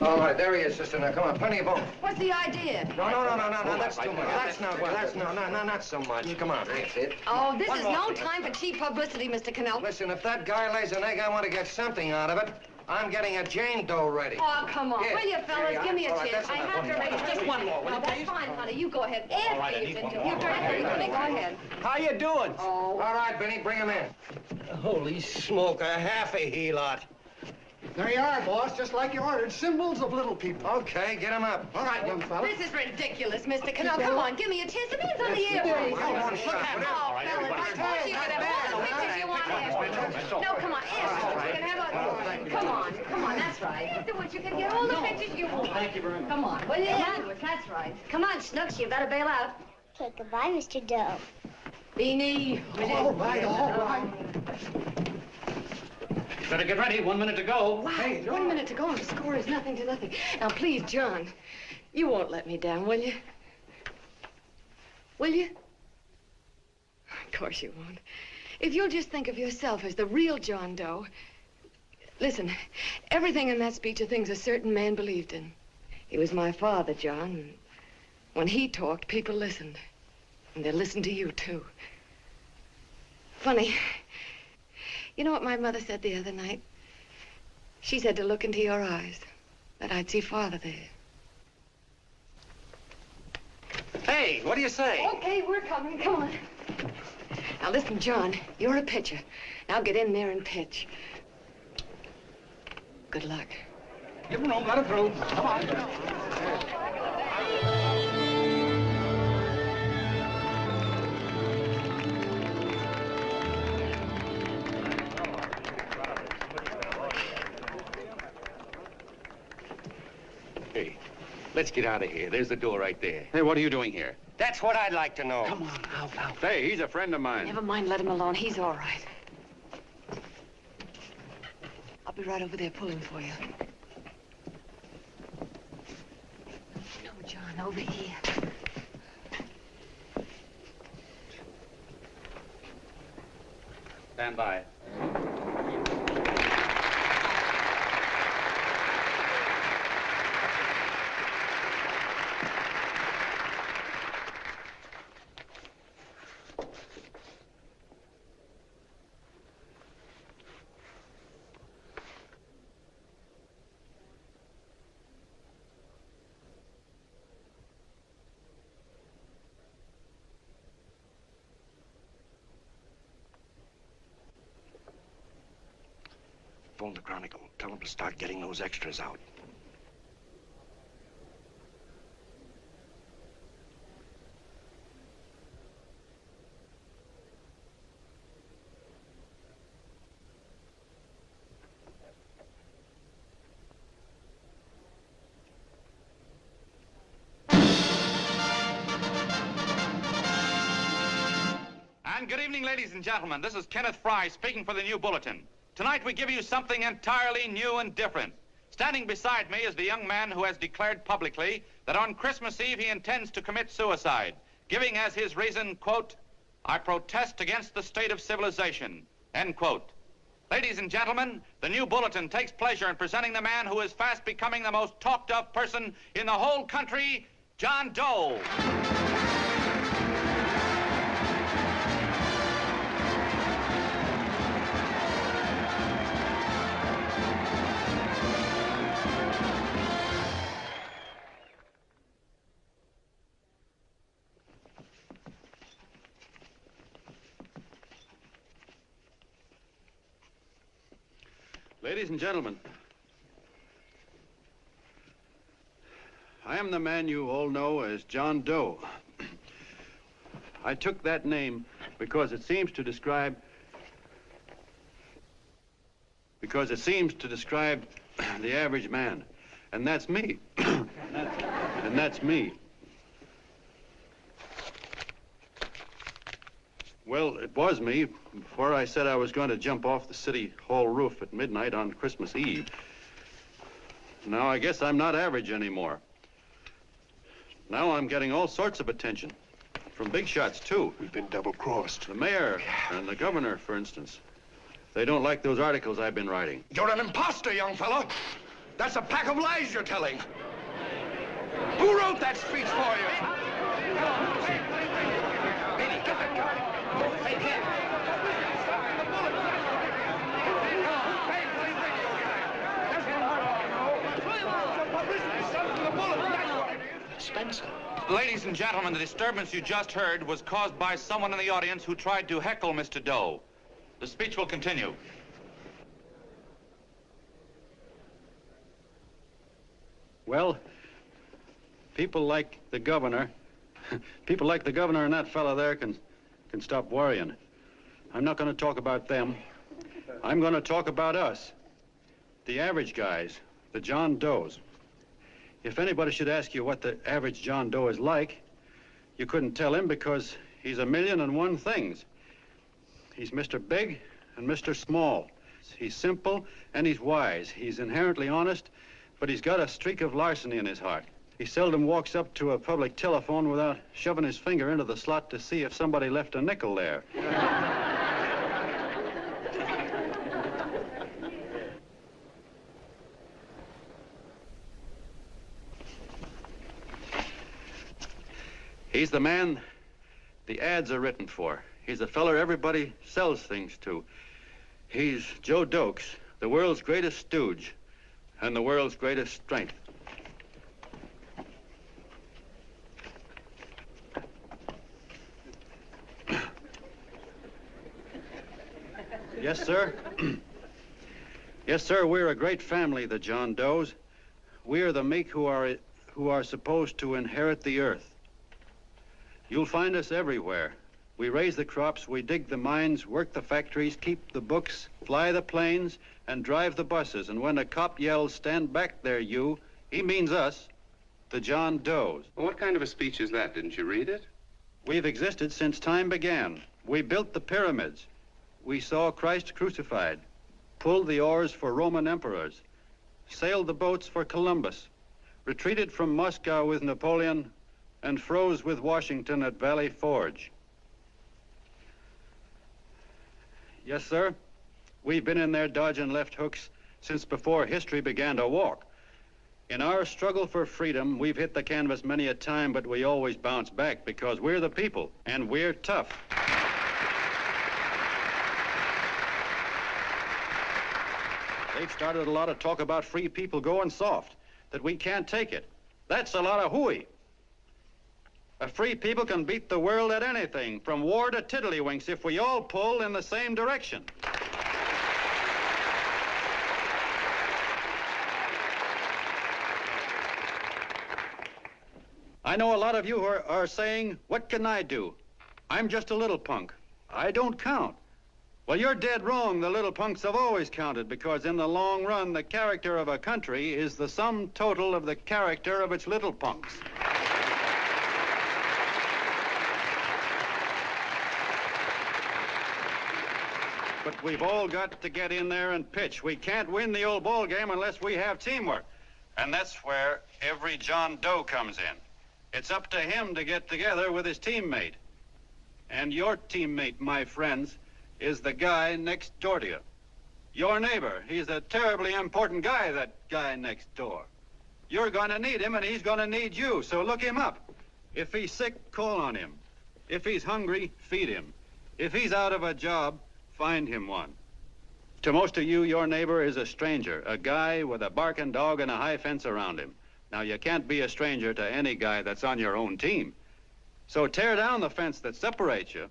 All right, there he is, sister. Now, come on, plenty of both. What's the idea? No, that's too much. That's not so much. Come on. That's it. Oh, this is no time for cheap publicity, Mr. Cannell. Listen, if that guy lays an egg, I want to get something out of it. I'm getting a Jane Doe ready. Oh, come on. Here. Will you, fellas? Give me a All right, chance. I that's have to enough. raise just one more. Well, that's fine, honey. You go ahead. After you've been doing. You turn it, honey. Go ahead. How you doing? Oh. All right, Benny, bring him in. Holy smoke, a half a helot. There you are, boss, just like you ordered. Symbols of little people. Okay, get him up. All right, young fella. This is ridiculous, Mr. Cannell. Come on, give me a chance. The man's on the air. One shot. Oh, fellas, of course you can have all the pictures you want afterwards. No, come on, afterwards. You can have a... Come on, that's right. Afterwards, you can get all the pictures you want. Thank you very much. Come on, will you? Afterwards, that's right. Come on, Snooks, you better bail out. Okay, goodbye, Mr. Doe. Beanie. All right. Better get ready. 1 minute to go. Wow, 1 minute to go and the score is nothing to nothing. Now, please, John, you won't let me down, will you? Will you? Of course you won't. If you'll just think of yourself as the real John Doe. Listen, everything in that speech are things a certain man believed in. He was my father, John. And when he talked, people listened. And they listened to you, too. Funny. You know what my mother said the other night? She said to look into your eyes, that I'd see Father there. Hey, what do you say? Okay, we're coming. Come on. Now, listen, John, you're a pitcher. Now get in there and pitch. Good luck. Give him room, let him through. Come on. Hey, let's get out of here. There's the door right there. Hey, what are you doing here? That's what I'd like to know. Come on, out. Hey, he's a friend of mine. Never mind, let him alone. He's all right. I'll be right over there pulling for you. No, John, over here. Stand by. Phone the Chronicle. Tell them to start getting those extras out. And good evening, ladies and gentlemen. This is Kenneth Fry speaking for the New Bulletin. Tonight we give you something entirely new and different. Standing beside me is the young man who has declared publicly that on Christmas Eve he intends to commit suicide, giving as his reason, quote, "I protest against the state of civilization," end quote. Ladies and gentlemen, the New Bulletin takes pleasure in presenting the man who is fast becoming the most talked of person in the whole country, John Doe. Ladies and gentlemen, I am the man you all know as John Doe. I took that name because it seems to describe the average man. And that's me. And that's me. Well, it was me before I said I was going to jump off the city hall roof at midnight on Christmas Eve. Now I guess I'm not average anymore. Now I'm getting all sorts of attention. From big shots, too. We've been double-crossed. The mayor and the governor, for instance. They don't like those articles I've been writing. You're an imposter, young fellow. That's a pack of lies you're telling. Who wrote that speech for you? Benny, get that guy. Hey, kid. Spencer. Ladies and gentlemen, the disturbance you just heard was caused by someone in the audience who tried to heckle Mr. Doe. The speech will continue. Well, people like the governor and that fella there can stop worrying. I'm not going to talk about them. I'm going to talk about us, the average guys, the John Does. If anybody should ask you what the average John Doe is like, you couldn't tell him because he's a million and one things. He's Mr. Big and Mr. Small. He's simple and he's wise. He's inherently honest, but he's got a streak of larceny in his heart. He seldom walks up to a public telephone without shoving his finger into the slot to see if somebody left a nickel there. He's the man the ads are written for. He's the feller everybody sells things to. He's Joe Doe, the world's greatest stooge and the world's greatest strength. Yes, sir. Yes, sir, we're a great family, the John Does. We are the meek who are supposed to inherit the earth. You'll find us everywhere. We raise the crops, we dig the mines, work the factories, keep the books, fly the planes, and drive the buses. And when a cop yells, "Stand back there, you," he means us, the John Does. Well, what kind of a speech is that? Didn't you read it? We've existed since time began. We built the pyramids. We saw Christ crucified, pulled the oars for Roman emperors, sailed the boats for Columbus, retreated from Moscow with Napoleon, and froze with Washington at Valley Forge. Yes, sir. We've been in there dodging left hooks since before history began to walk. In our struggle for freedom, we've hit the canvas many a time, but we always bounce back because we're the people, and we're tough. They've started a lot of talk about free people going soft, that we can't take it. That's a lot of hooey. A free people can beat the world at anything, from war to tiddlywinks, if we all pull in the same direction. I know a lot of you are saying, "What can I do? I'm just a little punk. I don't count." Well, you're dead wrong. The little punks have always counted, because in the long run, the character of a country is the sum total of the character of its little punks. But we've all got to get in there and pitch. We can't win the old ball game unless we have teamwork. And that's where every John Doe comes in. It's up to him to get together with his teammate. And your teammate, my friends, is the guy next door to you. Your neighbor. He's a terribly important guy, that guy next door. You're going to need him, and he's going to need you, so look him up. If he's sick, call on him. If he's hungry, feed him. If he's out of a job, find him one. To most of you, your neighbor is a stranger, a guy with a barking dog and a high fence around him. Now, you can't be a stranger to any guy that's on your own team. So tear down the fence that separates you.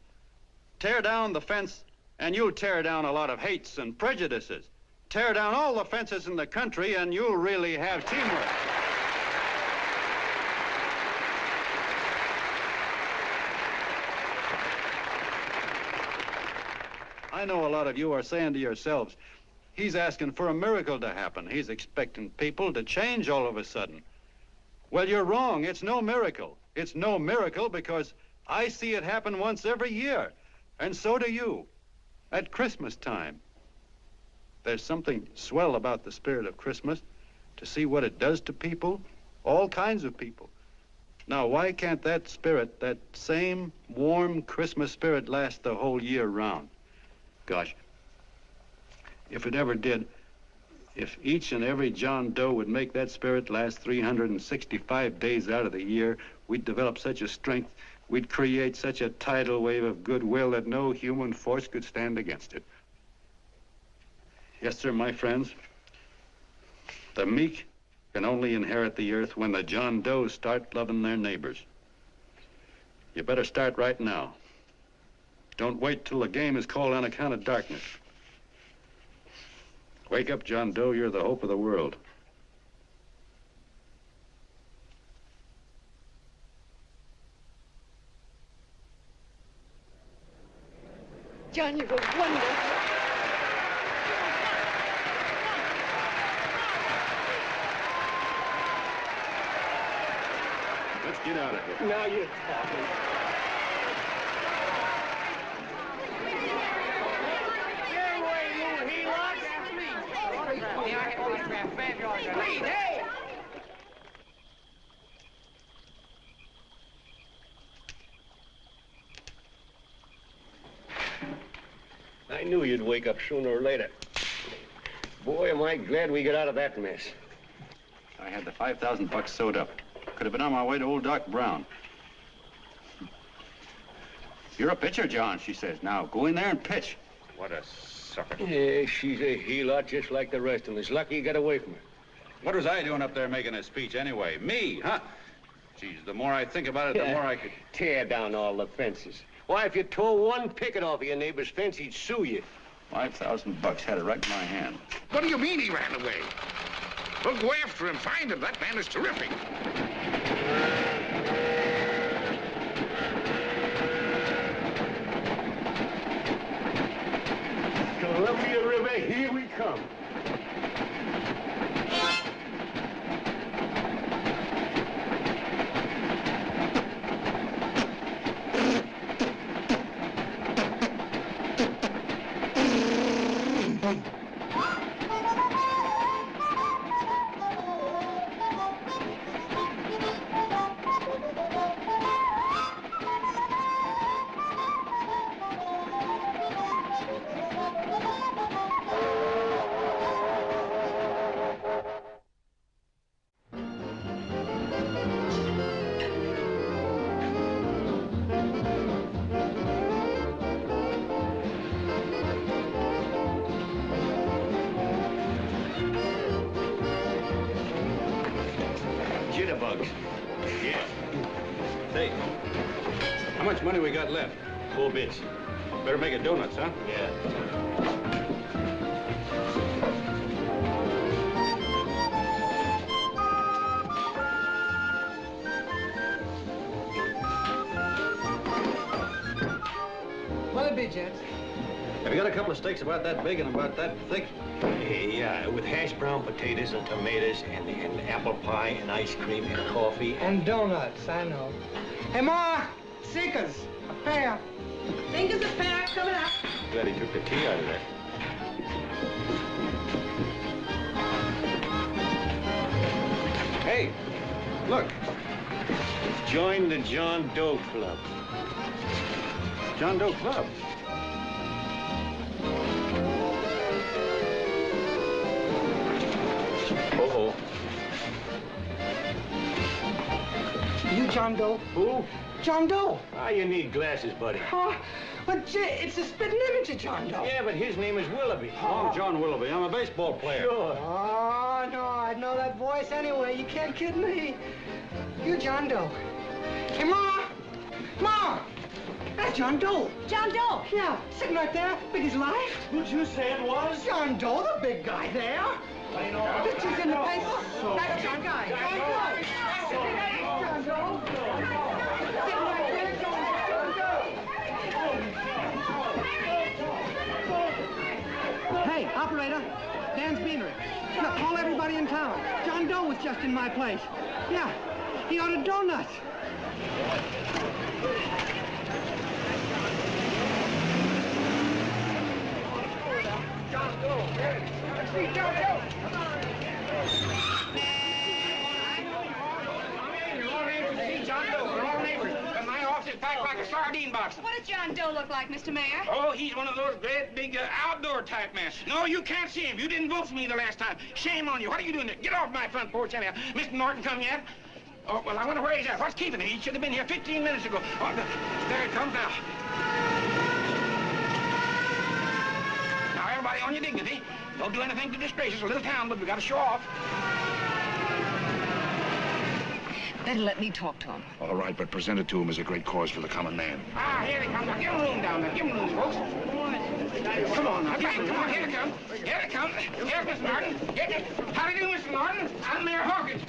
Tear down the fence, and you'll tear down a lot of hates and prejudices. Tear down all the fences in the country, and you'll really have teamwork. I know a lot of you are saying to yourselves, he's asking for a miracle to happen. He's expecting people to change all of a sudden. Well, you're wrong. It's no miracle. It's no miracle because I see it happen once every year, and so do you, at Christmas time. There's something swell about the spirit of Christmas, to see what it does to people, all kinds of people. Now, why can't that spirit, that same warm Christmas spirit, last the whole year round? Gosh, if it ever did, if each and every John Doe would make that spirit last 365 days out of the year, we'd develop such a strength, we'd create such a tidal wave of goodwill that no human force could stand against it. Yes, sir, my friends. The meek can only inherit the earth when the John Does start loving their neighbors. You better start right now. Don't wait till the game is called on account of darkness. Wake up, John Doe. You're the hope of the world. John, you were wonderful. Let's get out of here. Now you're talking. Please, hey! I knew you'd wake up sooner or later. Boy, am I glad we got out of that mess. I had the $5,000 sewed up. Could have been on my way to old Doc Brown. You're a pitcher, John, she says. Now, go in there and pitch. What a sucker. Yeah, she's a heel-lot just like the rest of them. It's lucky you got away from her. What was I doing up there making a speech anyway? Me, huh? Geez, the more I think about it, the more I could... Tear down all the fences. Why, if you tore one picket off of your neighbor's fence, he'd sue you. $5,000 had it right in my hand. What do you mean he ran away? Well, go after him, find him. That man is terrific. Columbia River, here we come. Jitterbugs. Yeah. Say, how much money we got left? 4 bits. Better make it donuts, huh? Yeah. What'll it be, gents? Have you got a couple of steaks about that big and about that thick? Yeah, with hash brown potatoes and tomatoes and apple pie and ice cream and coffee. And donuts, I know. Hey, Ma, Seekers, a pair. Fingers a pair coming up. Glad he took the tea out of that. Hey, look. Join the John Doe Club. John Doe Club? Uh-oh. You John Doe? Who? John Doe. Ah, you need glasses, buddy. Oh, but gee, it's a spitting image of John Doe. Yeah, but his name is Willoughby. Oh, John Willoughby. I'm a baseball player. Sure. Oh, no, I'd know that voice anyway. You can't kid me. You John Doe. Hey, Ma! Ma! That's John Doe. John Doe? Yeah, sitting right there, big as life. Who'd you say it was? John Doe, the big guy there. Pictures in the paper. That's John Guy. John Doe. John Doe. Sitting right there, John Doe. Hey, operator, Dan's beanery. Look, call everybody in town. John Doe was just in my place. Yeah, he ordered donuts. John Doe. Let's see John Doe. John Doe, we're all neighbors. And my office is packed like a sardine box. What does John Doe look like, Mr. Mayor? Oh, he's one of those great big outdoor type men. No, you can't see him. You didn't vote for me the last time. Shame on you. What are you doing there? Get off my front porch anyhow. Mr. Norton come yet? Oh, well, I wonder where he's at. What's keeping him? He should have been here 15 minutes ago. Oh, there he comes now. Now, everybody on your dignity. Don't do anything to disgrace us. A little town, but we got to show off. Better let me talk to him. All right, but present it to him as a great cause for the common man. Ah, here he comes. Now, give him room down there. Give him room, folks. Come on now. Come on, here they come. Here they come. Here's Mr. Norton. How do you do, Mr. Norton? I'm Mayor Hawkins.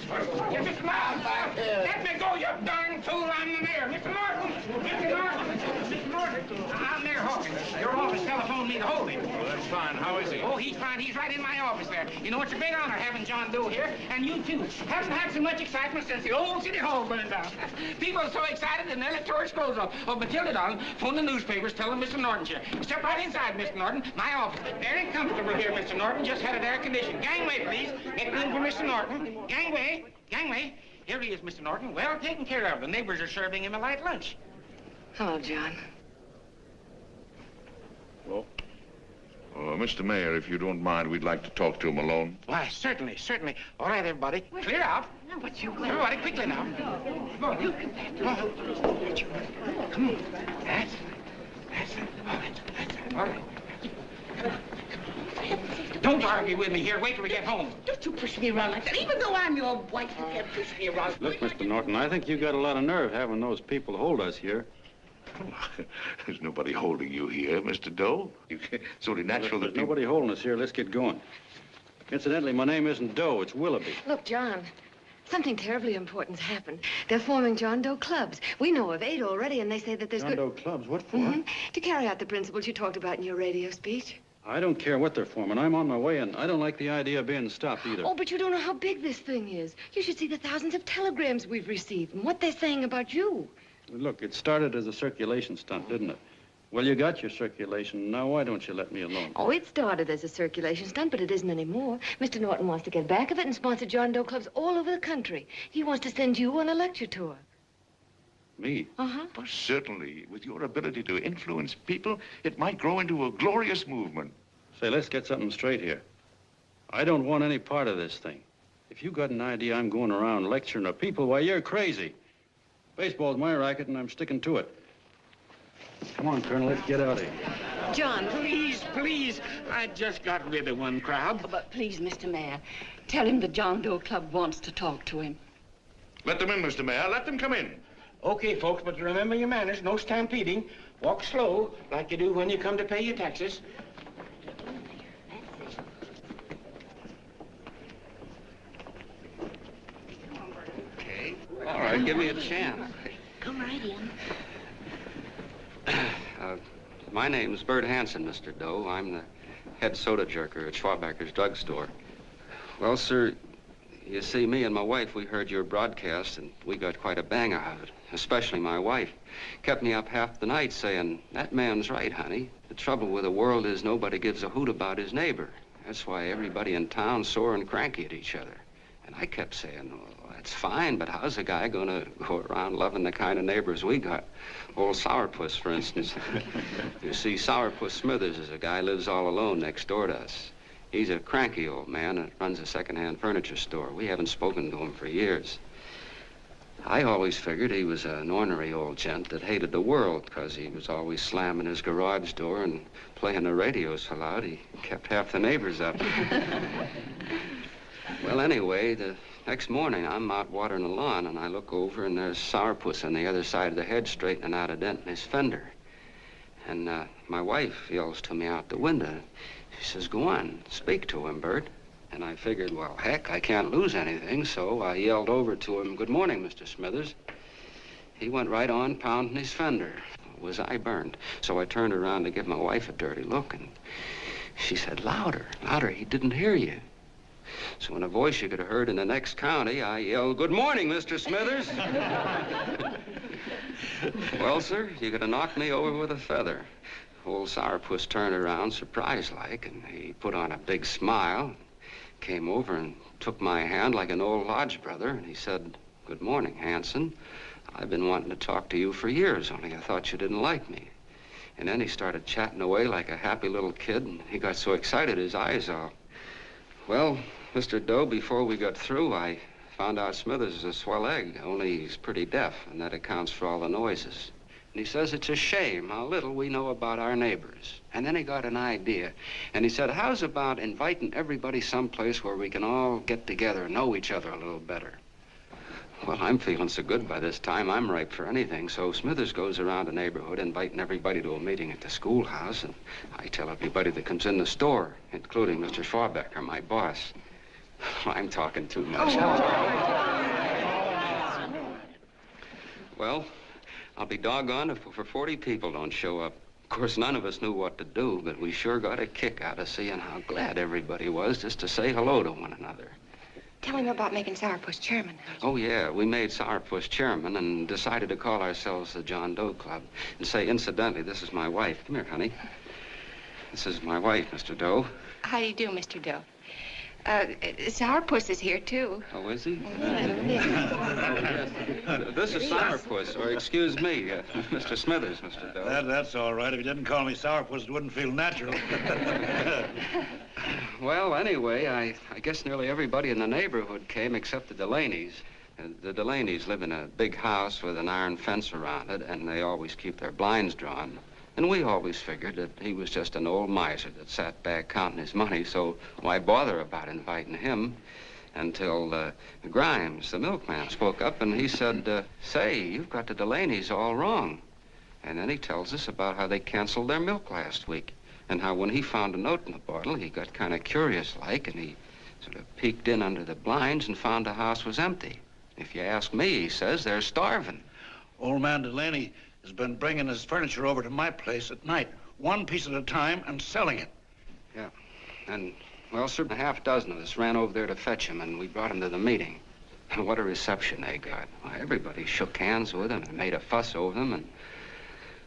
Here's Mr. Miles. Let me go, you darn fool. I'm the mayor. Mr. Norton. Mr. Norton. Mr. Norton. I'm Mayor Hawkins. Your office telephoned me to hold him. Well, that's fine. How is he? Oh, he's fine. He's right in my office there. You know, it's a great honor having John Doe here, and you too. Haven't had so much excitement since the old City Hall burned down. People are so excited and they'll tore his clothes off. Oh, Matilda, darling, phone the newspapers, tell them Mr. Norton's here. Step right inside, Mr. Norton. My office. Very comfortable here, Mr. Norton. Just had it air conditioned. Gangway, please. Get room for Mr. Norton. Gangway. Gangway. Here he is, Mr. Norton. Well taken care of. The neighbors are serving him a light lunch. Hello, John. Well, Mr. Mayor, if you don't mind, we'd like to talk to him alone. Why, certainly, certainly. All right, everybody. Clear out. But you... Everybody, quickly now. Come on. You can... Come on. Come on. That's... All right. Don't argue with me here. Wait till we get home. Don't you push me around like that. Even though I'm your wife, you can't push me around. Look, Mr. Norton, I think you got a lot of nerve having those people hold us here. There's nobody holding you here, Mr. Doe. It's only natural There's that people... nobody holding us here. Let's get going. Incidentally, my name isn't Doe, it's Willoughby. Look, John, something terribly important's happened. They're forming John Doe clubs. We know of 8 already, and they say that there's John Doe clubs? What for? To carry out the principles you talked about in your radio speech. I don't care what they're forming. I'm on my way, and I don't like the idea of being stopped either. Oh, but you don't know how big this thing is. You should see the thousands of telegrams we've received and what they're saying about you. Look, it started as a circulation stunt, didn't it? Well, you got your circulation. Now, why don't you let me alone? Oh, it started as a circulation stunt, but it isn't anymore. Mr. Norton wants to get back of it and sponsor John Doe clubs all over the country. He wants to send you on a lecture tour. Me? Uh-huh. Well, certainly, with your ability to influence people, it might grow into a glorious movement. Say, let's get something straight here. I don't want any part of this thing. If you got an idea I'm going around lecturing to people, why, you're crazy. Baseball's my racket, and I'm sticking to it. Come on, Colonel, let's get out of here. John, please, please. I just got rid of one crowd. But please, Mr. Mayor, tell him the John Doe Club wants to talk to him. Let them in, Mr. Mayor. Let them come in. Okay, folks, but remember your manners. No stampeding. Walk slow, like you do when you come to pay your taxes. Okay. All right, give me a chance. Come right in. My name's Bert Hansen, Mr. Doe. I'm the head soda jerker at Schwabacker's drugstore. Well, sir, you see, me and my wife, we heard your broadcast, and we got quite a bang out of it. Especially my wife. Kept me up half the night saying, that man's right, honey. The trouble with the world is nobody gives a hoot about his neighbor. That's why everybody in town's sore and cranky at each other. And I kept saying, well, that's fine, but how's a guy gonna go around loving the kind of neighbors we got? Old Sourpuss, for instance. You see, Sourpuss Smithers is a guy lives all alone next door to us. He's a cranky old man that runs a second-hand furniture store. We haven't spoken to him for years. I always figured he was an ornery old gent that hated the world because he was always slamming his garage door and playing the radio so loud he kept half the neighbors up. Well, anyway, the next morning I'm out watering the lawn and I look over and there's Sourpuss on the other side of the hedge straightening out a dent in his fender. And my wife yells to me out the window. She says, go on, speak to him, Bert. And I figured, well, heck, I can't lose anything, so I yelled over to him, good morning, Mr. Smithers. He went right on pounding his fender. Was I burned? So I turned around to give my wife a dirty look, and she said, louder, louder, he didn't hear you. So in a voice you could have heard in the next county, I yelled, good morning, Mr. Smithers. Well, sir, you could have knocked me over with a feather. Old Sourpuss turned around, surprised-like, and he put on a big smile, came over and took my hand like an old lodge brother, and he said, good morning, Hanson. I've been wanting to talk to you for years, only I thought you didn't like me. And then he started chatting away like a happy little kid, and he got so excited his eyes all... Well, Mr. Doe, before we got through, I found out Smithers is a swell egg, only he's pretty deaf, and that accounts for all the noises. And he says it's a shame how little we know about our neighbors. And then he got an idea. And he said, how's about inviting everybody someplace where we can all get together and know each other a little better? Well, I'm feeling so good by this time, I'm ripe for anything. So Smithers goes around the neighborhood inviting everybody to a meeting at the schoolhouse. And I tell everybody that comes in the store, including Mr. Schwabacker, my boss. I'm talking too much. Well, I'll be doggone if for 40 people don't show up. Of course, none of us knew what to do, but we sure got a kick out of seeing how glad everybody was just to say hello to one another. Tell him about making Sourpuss chairman. Oh, yeah, we made Sourpuss chairman and decided to call ourselves the John Doe Club. And say, incidentally, this is my wife. Come here, honey. This is my wife, Mr. Doe. How do you do, Mr. Doe? Sourpuss is here, too. Oh, is he? This is Sourpuss, or excuse me, Mr. Smithers, Mr. Doe. That's all right. If you didn't call me Sourpuss, it wouldn't feel natural. Well, anyway, I guess nearly everybody in the neighborhood came except the Delaney's. The Delaney's live in a big house with an iron fence around it, and they always keep their blinds drawn. And we always figured that he was just an old miser that sat back counting his money, so why bother about inviting him? Until Grimes, the milkman, spoke up and he said, say, you've got the Delaney's all wrong. And then he tells us about how they canceled their milk last week and how when he found a note in the bottle, he got kind of curious-like and he sort of peeked in under the blinds and found the house was empty. If you ask me, he says, they're starving. Old man Delaney has been bringing his furniture over to my place at night, one piece at a time, and selling it. Yeah. And, well, sir, a half dozen of us ran over there to fetch him, and we brought him to the meeting. And what a reception they got. Why, everybody shook hands with him and made a fuss over them, and,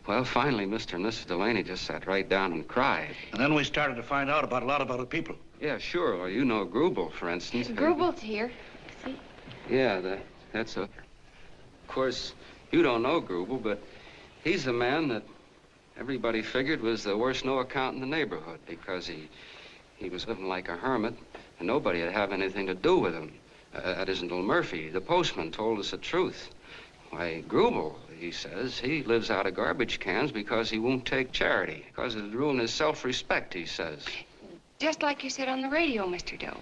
well, finally, Mr. and Mrs. Delaney just sat right down and cried. And then we started to find out about a lot of other people. Yeah, sure. Well, you know Grubel, for instance. Grubel's here. See? Yeah, that's a... Of course, you don't know Grubel, but he's the man that everybody figured was the worst no-account in the neighborhood because he was living like a hermit and nobody would have anything to do with him. That isn't little Murphy. The postman told us the truth. Why, Grubel, he says, he lives out of garbage cans because he won't take charity, because it'd ruin his self-respect, he says. Just like you said on the radio, Mr. Doe.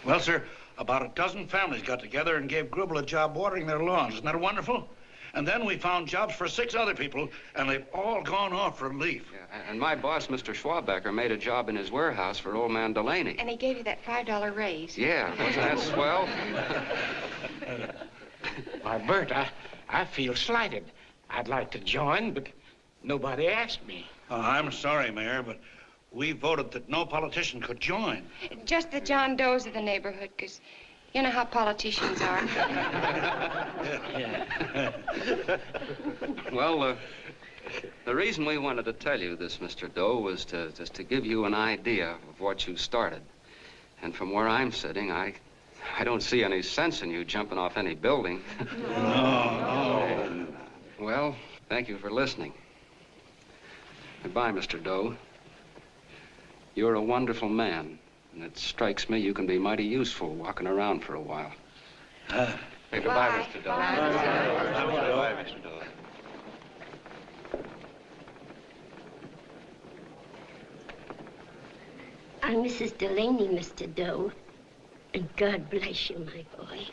Well, sir, about a dozen families got together and gave Grubel a job watering their lawns. Isn't that wonderful? And then we found jobs for 6 other people, and they've all gone off for leave. Yeah, and my boss, Mr. Schwabecker, made a job in his warehouse for old man Delaney. And he gave you that $5 raise. Yeah, wasn't that swell? Why, Bert, I feel slighted. I'd like to join, but nobody asked me. I'm sorry, Mayor, but we voted that no politician could join. Just the John Does of the neighborhood, because you know how politicians are. Well, the reason we wanted to tell you this, Mr. Doe, was just to give you an idea of what you started. And from where I'm sitting, I don't see any sense in you jumping off any building. No. Well, thank you for listening. Goodbye, Mr. Doe. You're a wonderful man, and it strikes me you can be mighty useful walking around for a while. Hey, goodbye, Mr. Doe. Goodbye, Mr. Doe. I'm Mrs. Delaney, Mr. Doe, and God bless you, my boy.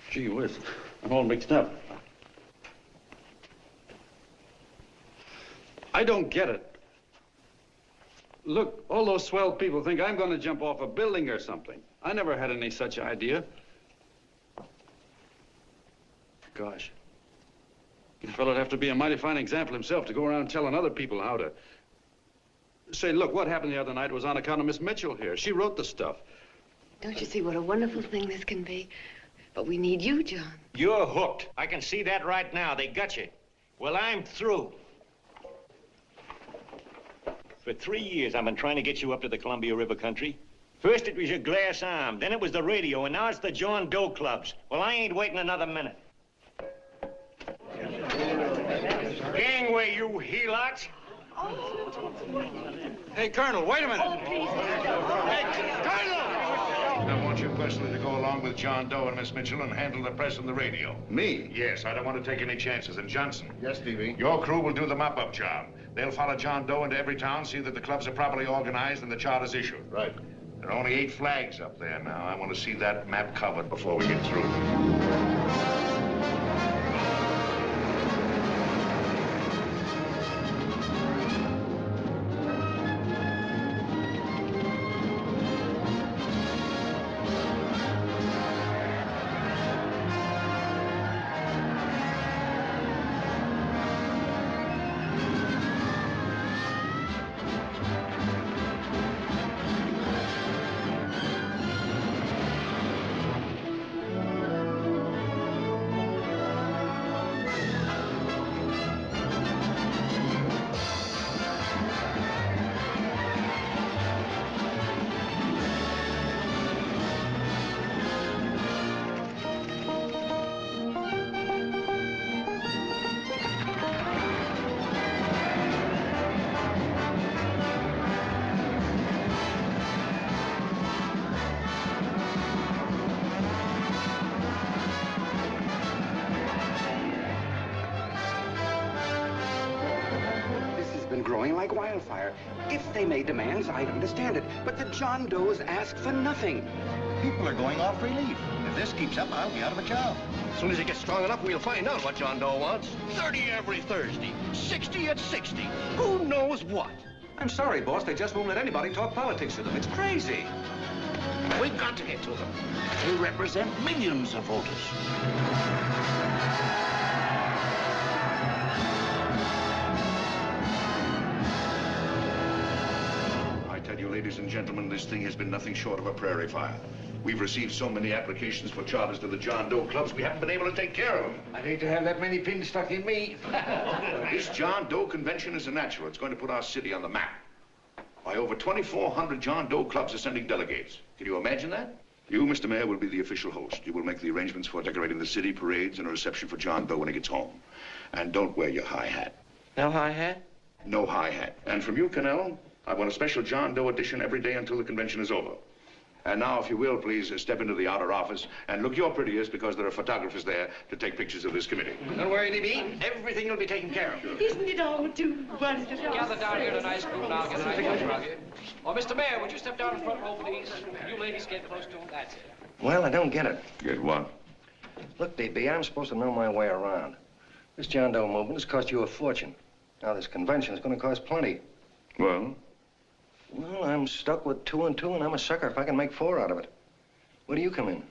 Gee whiz, I'm all mixed up. I don't get it. Look, all those swell people think I'm going to jump off a building or something. I never had any such idea. Gosh. The fellow'd have to be a mighty fine example himself to go around telling other people how to... Say, look, what happened the other night was on account of Miss Mitchell here. She wrote the stuff. Don't you see what a wonderful thing this can be? But we need you, John. You're hooked. I can see that right now. They got you. Well, I'm through. For 3 years, I've been trying to get you up to the Columbia River country. First, it was your glass arm. Then it was the radio. And now it's the John Doe clubs. Well, I ain't waiting another minute. Gangway, you helots. Hey, Colonel, wait a minute. Oh, please. Hey, Colonel! I want you personally to go along with John Doe and Miss Mitchell and handle the press and the radio. Me? Yes, I don't want to take any chances. And Johnson. Yes, Stevie? Your crew will do the mop-up job. They'll follow John Doe into every town, see that the clubs are properly organized and the charter's issued. Right. There are only 8 flags up there now. I want to see that map covered before we get through. fire. If they made demands, I'd understand it. But the John Does ask for nothing. People are going off relief. If this keeps up, I'll be out of a job. As soon as it gets strong enough, we'll find out what John Doe wants. 30 every Thursday, 60 at 60. Who knows what? I'm sorry, boss. They just won't let anybody talk politics to them. It's crazy. We've got to get to them. They represent millions of voters. I tell you, ladies and gentlemen, this thing has been nothing short of a prairie fire. We've received so many applications for charters to the John Doe clubs, we haven't been able to take care of them. I'd hate to have that many pins stuck in me. This John Doe convention is a natural. It's going to put our city on the map. Why, over 2,400 John Doe clubs are sending delegates. Can you imagine that? You, Mr. Mayor, will be the official host. You will make the arrangements for decorating the city, parades, and a reception for John Doe when he gets home. And don't wear your high hat. No high hat? No high hat. And from you, Cannell, I want a special John Doe edition every day until the convention is over. And now, if you will, please step into the outer office and look your prettiest because there are photographers there to take pictures of this committee. Don't worry, D.B. Everything will be taken care of. Isn't it all too wonderful? Gather down here in a nice group now. Get a nice picture of you. Oh, Mr. Mayor, would you step down in front row, please? You ladies get close to him. That's it. Well, I don't get it. Get what? Look, D.B., I'm supposed to know my way around. This John Doe movement has cost you a fortune. Now, this convention is going to cost plenty. Well? Well, I'm stuck with 2 and 2, and I'm a sucker if I can make 4 out of it. Where do you come in?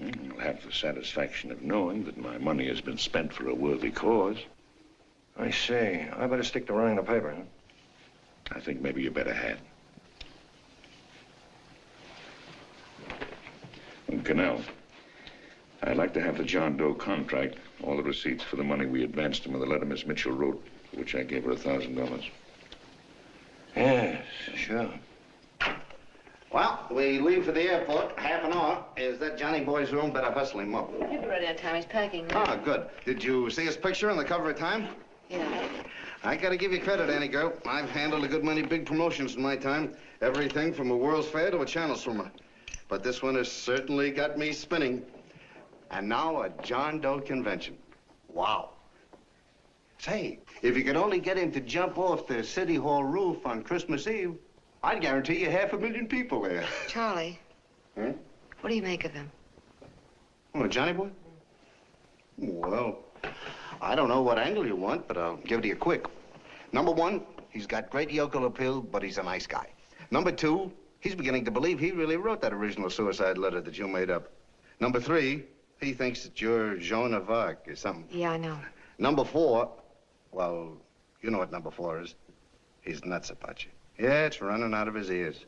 You'll have the satisfaction of knowing that my money has been spent for a worthy cause. I see. I better stick to running the paper, huh? I think maybe you better had. And Cannell, I'd like to have the John Doe contract, all the receipts for the money we advanced him, and the letter Miss Mitchell wrote, for which I gave her $1,000. Yes, sure. Well, we leave for the airport. Half an hour. Is that Johnny boy's room? Better hustle him up. He'll be ready on time. He's packing. Ah, good. Did you see his picture on the cover of Time? Yeah. I gotta give you credit, Annie girl. I've handled a good many big promotions in my time. Everything from a World's Fair to a channel swimmer. But this one has certainly got me spinning. And now a John Doe convention. Wow. Say, if you could only get him to jump off the City Hall roof on Christmas Eve, I'd guarantee you 500,000 people there. Charlie. Hmm? What do you make of him? Oh, Johnny boy? Well, I don't know what angle you want, but I'll give it to you quick. Number 1, he's got great yokel appeal, but he's a nice guy. Number 2, he's beginning to believe he really wrote that original suicide letter that you made up. Number 3, he thinks that you're Joan of Arc or something. Yeah, I know. Number 4, well, you know what number 4 is. He's nuts about you. Yeah, it's running out of his ears.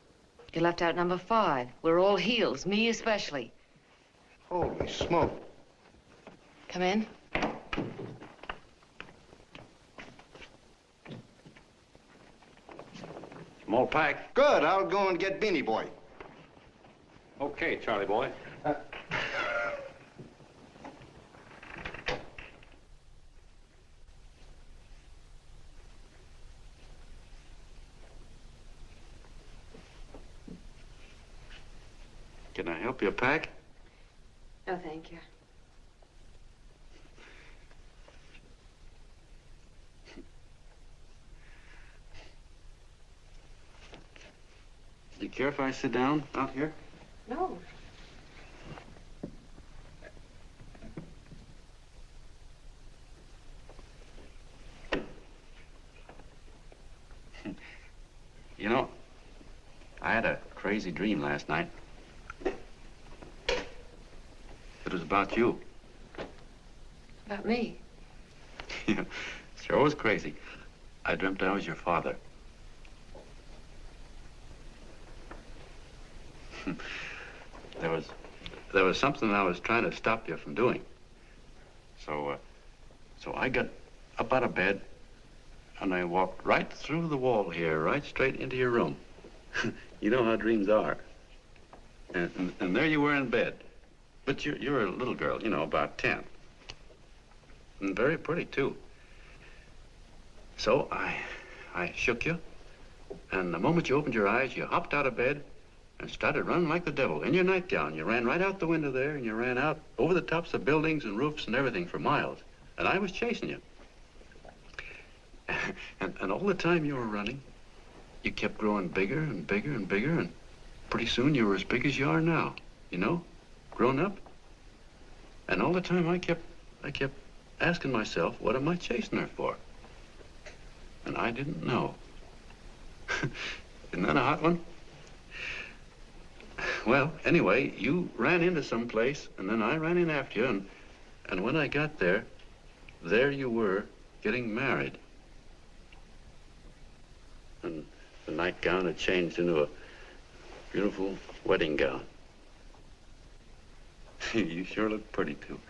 You left out number 5. We're all heels, me especially. Holy smoke. Come in. Small pack. Good, I'll go and get Beanie Boy. Okay, Charlie boy. Can I help you pack? No, thank you. Do you care if I sit down out here? No. You know, I had a crazy dream last night. It was about you. About me? Yeah, sure was crazy. I dreamt I was your father. There was something I was trying to stop you from doing. So I got up out of bed and I walked right through the wall here, right straight into your room. You know how dreams are. And there you were in bed. But you're a little girl, you know, about 10. And very pretty, too. So I shook you, and the moment you opened your eyes, you hopped out of bed and started running like the devil in your nightgown. You ran right out the window there, and you ran out over the tops of buildings and roofs and everything for miles. And I was chasing you. And all the time you were running, you kept growing bigger and bigger and bigger, and pretty soon you were as big as you are now, you know, grown up. And all the time I kept asking myself, what am I chasing her for? And I didn't know. Isn't that a hot one? Well, anyway, you ran into some place, and then I ran in after you, and when I got there you were getting married. And the nightgown had changed into a beautiful wedding gown. You sure look pretty, too.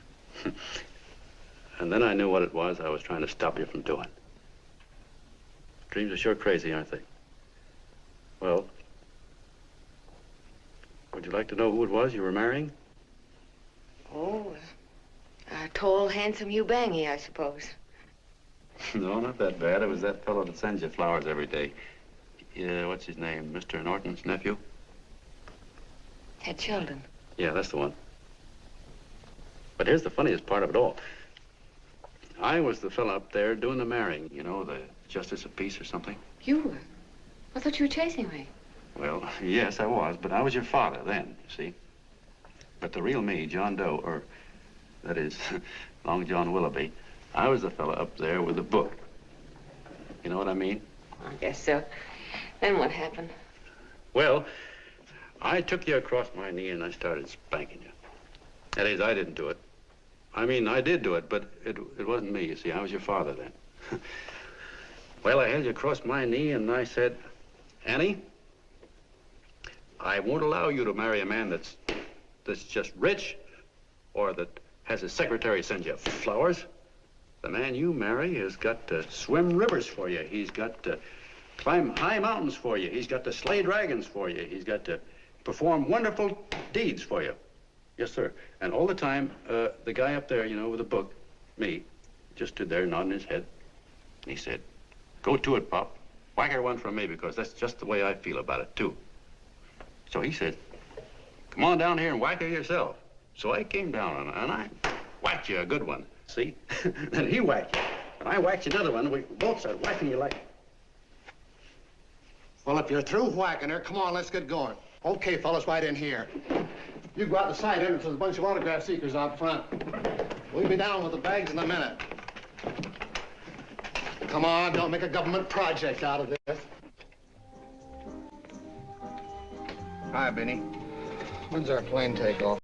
And then I knew what it was I was trying to stop you from doing. Dreams are sure crazy, aren't they? Well, would you like to know who it was you were marrying? Oh, a tall, handsome Hugh Bangy, I suppose. No, not that bad. It was that fellow that sends you flowers every day. What's his name? Mr. Norton's nephew? Ted Sheldon. Yeah, that's the one. But here's the funniest part of it all. I was the fella up there doing the marrying, you know, the justice of peace or something. You were? I thought you were chasing me. Well, yes, I was, but I was your father then, you see. But the real me, John Doe, or that is, Long John Willoughby, I was the fella up there with the book. You know what I mean? I guess so. Then what happened? Well, I took you across my knee and I started spanking you. That is, I didn't do it. I mean, I did do it, but it wasn't me, you see. I was your father then. Well, I held you across my knee and I said, Annie, I won't allow you to marry a man that's just rich or that has his secretary send you flowers. The man you marry has got to swim rivers for you. He's got to climb high mountains for you. He's got to slay dragons for you. He's got to perform wonderful deeds for you. Yes, sir. And all the time, the guy up there, you know, with the book, me, just stood there nodding his head. And he said, go to it, Pop. Whack her one from me, because that's just the way I feel about it, too. So he said, come on down here and whack her yourself. So I came down and I whacked you a good one, see? Then he whacked you, and I whacked you another one, and we both started whacking you like... Well, if you're through whacking her, come on, let's get going. Okay, fellas, right in here. You go out the side entrance with a bunch of autograph seekers out front. We'll be down with the bags in a minute. Come on, don't make a government project out of this. Hi, Benny. When's our plane take off?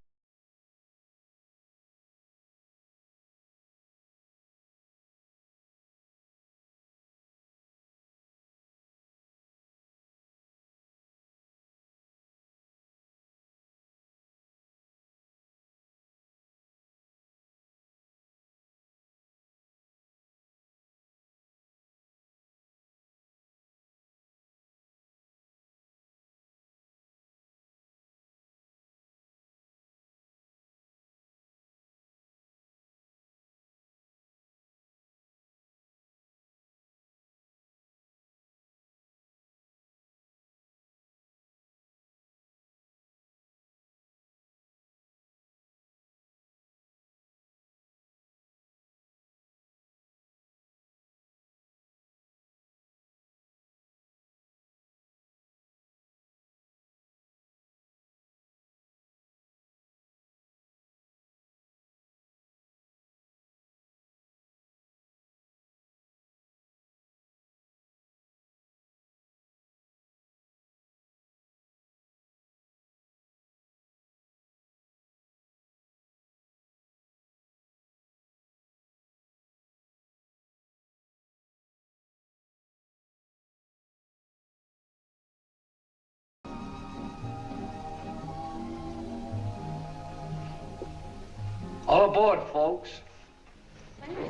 All aboard, folks.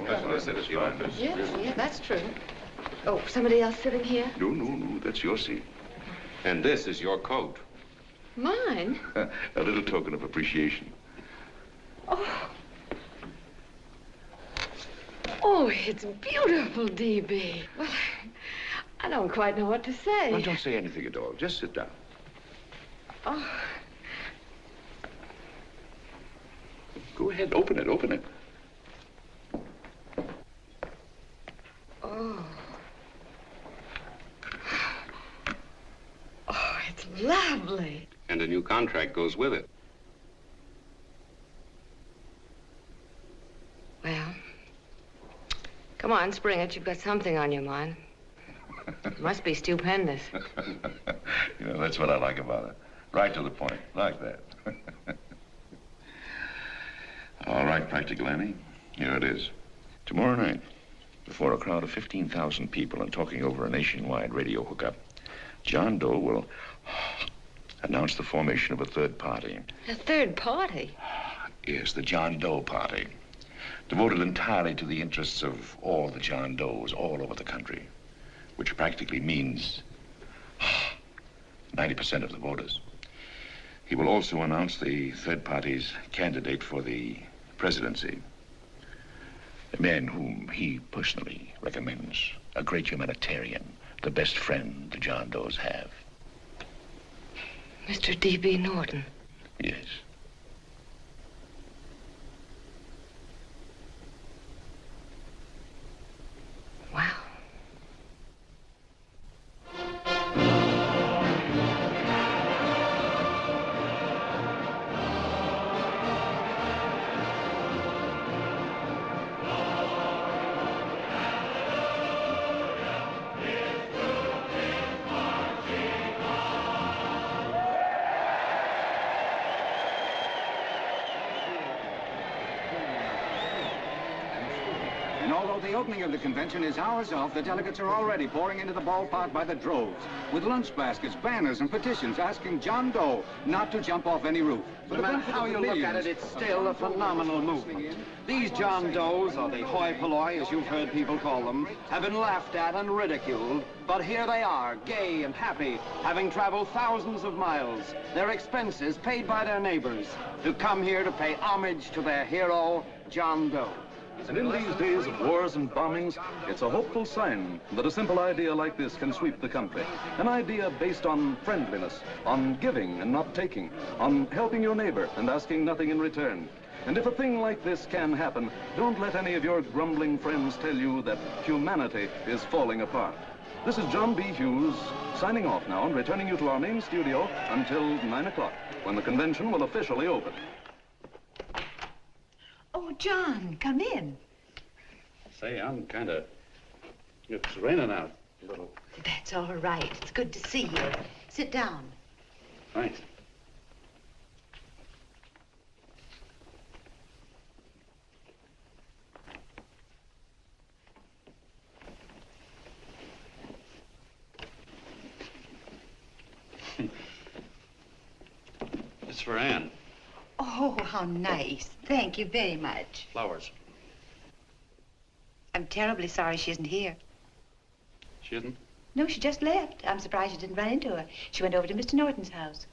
That's what I said, it's fine. Yes, yeah, that's true. Oh, somebody else sitting here? No, that's your seat. And this is your coat. Mine? A little token of appreciation. Oh. Oh, it's beautiful, D.B. Well, I don't quite know what to say. Well, don't say anything at all. Just sit down. Oh. Go ahead, open it. Oh. Lovely. And a new contract goes with it. Well, come on, spring it. You've got something on your mind. It must be stupendous. You know, that's what I like about it. Right to the point, like that. All right, Practical Annie, here it is. Tomorrow night, before a crowd of 15,000 people and talking over a nationwide radio hookup, John Doe will announce the formation of a third party. A third party? Yes, the John Doe Party, devoted entirely to the interests of all the John Does all over the country, which practically means 90% of the voters. He will also announce the third party's candidate for the presidency, a man whom he personally recommends, a great humanitarian, the best friend the John Does have. Mr. D.B. Norton. Yes. Wow. And although the opening of the convention is hours off, the delegates are already pouring into the ballpark by the droves, with lunch baskets, banners, and petitions asking John Doe not to jump off any roof. No matter how you look at it, it's still a phenomenal movement. These John Does, or the hoi polloi, as you've heard people call them, have been laughed at and ridiculed, but here they are, gay and happy, having traveled thousands of miles, their expenses paid by their neighbors, to come here to pay homage to their hero, John Doe. And in these days of wars and bombings, it's a hopeful sign that a simple idea like this can sweep the country. An idea based on friendliness, on giving and not taking, on helping your neighbor and asking nothing in return. And if a thing like this can happen, don't let any of your grumbling friends tell you that humanity is falling apart. This is John B. Hughes signing off now and returning you to our main studio until 9 o'clock, when the convention will officially open. Oh, John, come in. Say, I'm kind of... It's raining out a little. That's all right. It's good to see you. Sit down. Thanks. It's for Anne. Oh, how nice. Thank you very much. Flowers. I'm terribly sorry she isn't here. She isn't? No, she just left. I'm surprised you didn't run into her. She went over to Mr. Norton's house.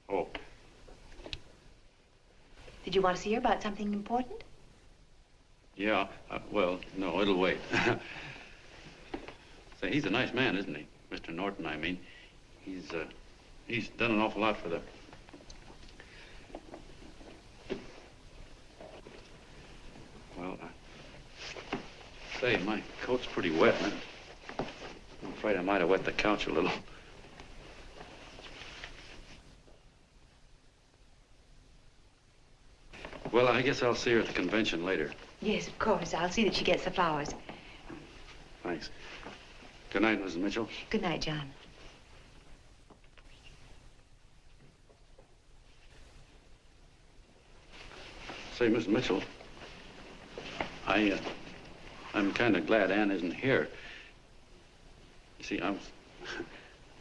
Oh. Did you want to see her about something important? Yeah, well, no, it'll wait. Say, he's a nice man, isn't he? Mr. Norton, I mean. He's done an awful lot for the... Well, say, my coat's pretty wet, and I'm afraid I might have wet the couch a little. Well, I guess I'll see her at the convention later. Yes, of course. I'll see that she gets the flowers. Thanks. Good night, Mrs. Mitchell. Good night, John. Say, Miss Mitchell, I'm kind of glad Anne isn't here. You see,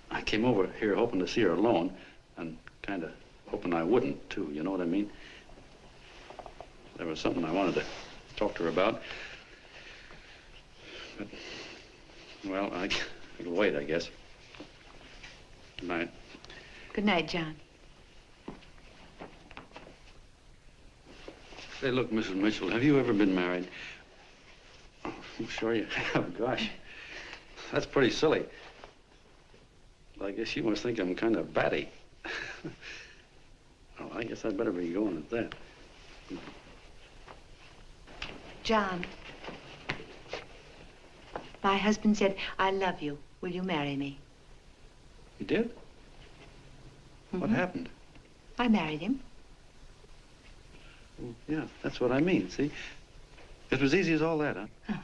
I came over here hoping to see her alone, and kind of hoping I wouldn't, too, you know what I mean? There was something I wanted to talk to her about. But, well, it'll wait, I guess. Good night. Good night, John. Say, look, Mrs. Mitchell, have you ever been married? Oh, I'm sure you have. Gosh, that's pretty silly. I guess you must think I'm kind of batty. Well, I guess I'd better be going at that. John, my husband said, I love you. Will you marry me? You did? What happened? I married him. Well, yeah, that's what I mean, see? It was easy as all that, huh? Uh-huh.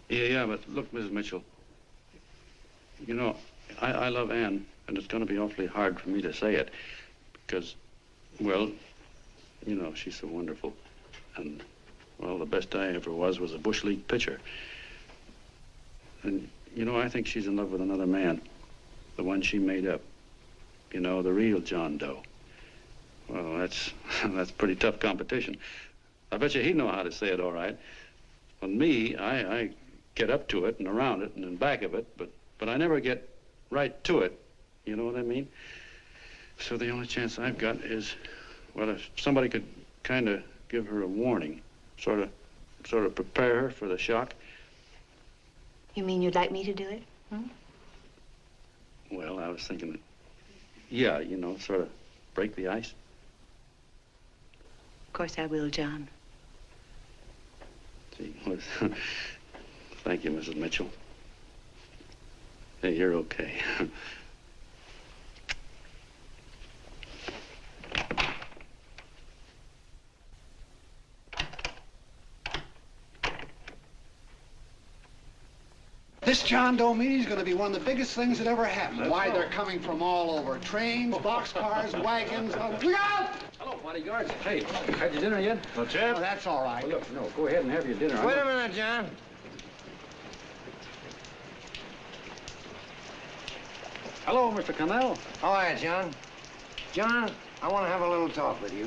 Yeah, but look, Mrs. Mitchell, you know, I love Anne, and it's going to be awfully hard for me to say it because, well, you know, she's so wonderful. And, well, the best I ever was a Bush League pitcher. And, you know, I think she's in love with another man, the one she made up. You know, the real John Doe. Well, that's pretty tough competition. I bet you he'd know how to say it all right. On me, I get up to it and around it and in back of it, but I never get right to it. You know what I mean? So the only chance I've got is, well, if somebody could kind of give her a warning, sort of prepare her for the shock. You mean you'd like me to do it? Hmm? Well, I was thinking, yeah, you know, sort of break the ice. Of course I will, John. Gee, well, thank you, Mrs. Mitchell. Hey, you're okay. This John Doe meeting is going to be one of the biggest things that ever happened. Why, they're coming from all over. Trains, boxcars, wagons. Look out! Hello, bodyguards. Hey, had your dinner yet? Not yet. Oh, that's all right. Well, look, no, go ahead and have your dinner. Wait a minute, John. Hello, Mr. Connell. How are you, John? John, I want to have a little talk with you.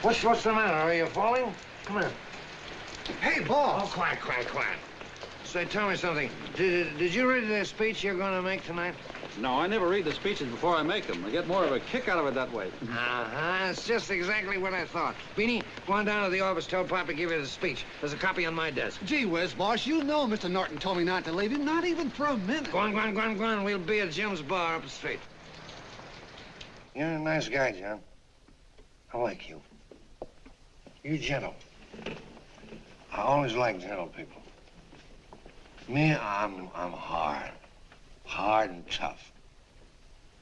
What's the matter? Are you falling? Come here. Hey, boss. Oh, quiet. Say, tell me something. Did you read the speech you're going to make tonight? No, I never read the speeches before I make them. I get more of a kick out of it that way. Uh-huh. It's just exactly what I thought. Beanie, go on down to the office, tell Pop to give you the speech. There's a copy on my desk. Gee whiz, boss, you know Mr. Norton told me not to leave him, not even for a minute. Go on. We'll be at Jim's bar up the street. You're a nice guy, John. I like you. You're gentle. I always like gentle people. Me, I'm hard. Hard and tough.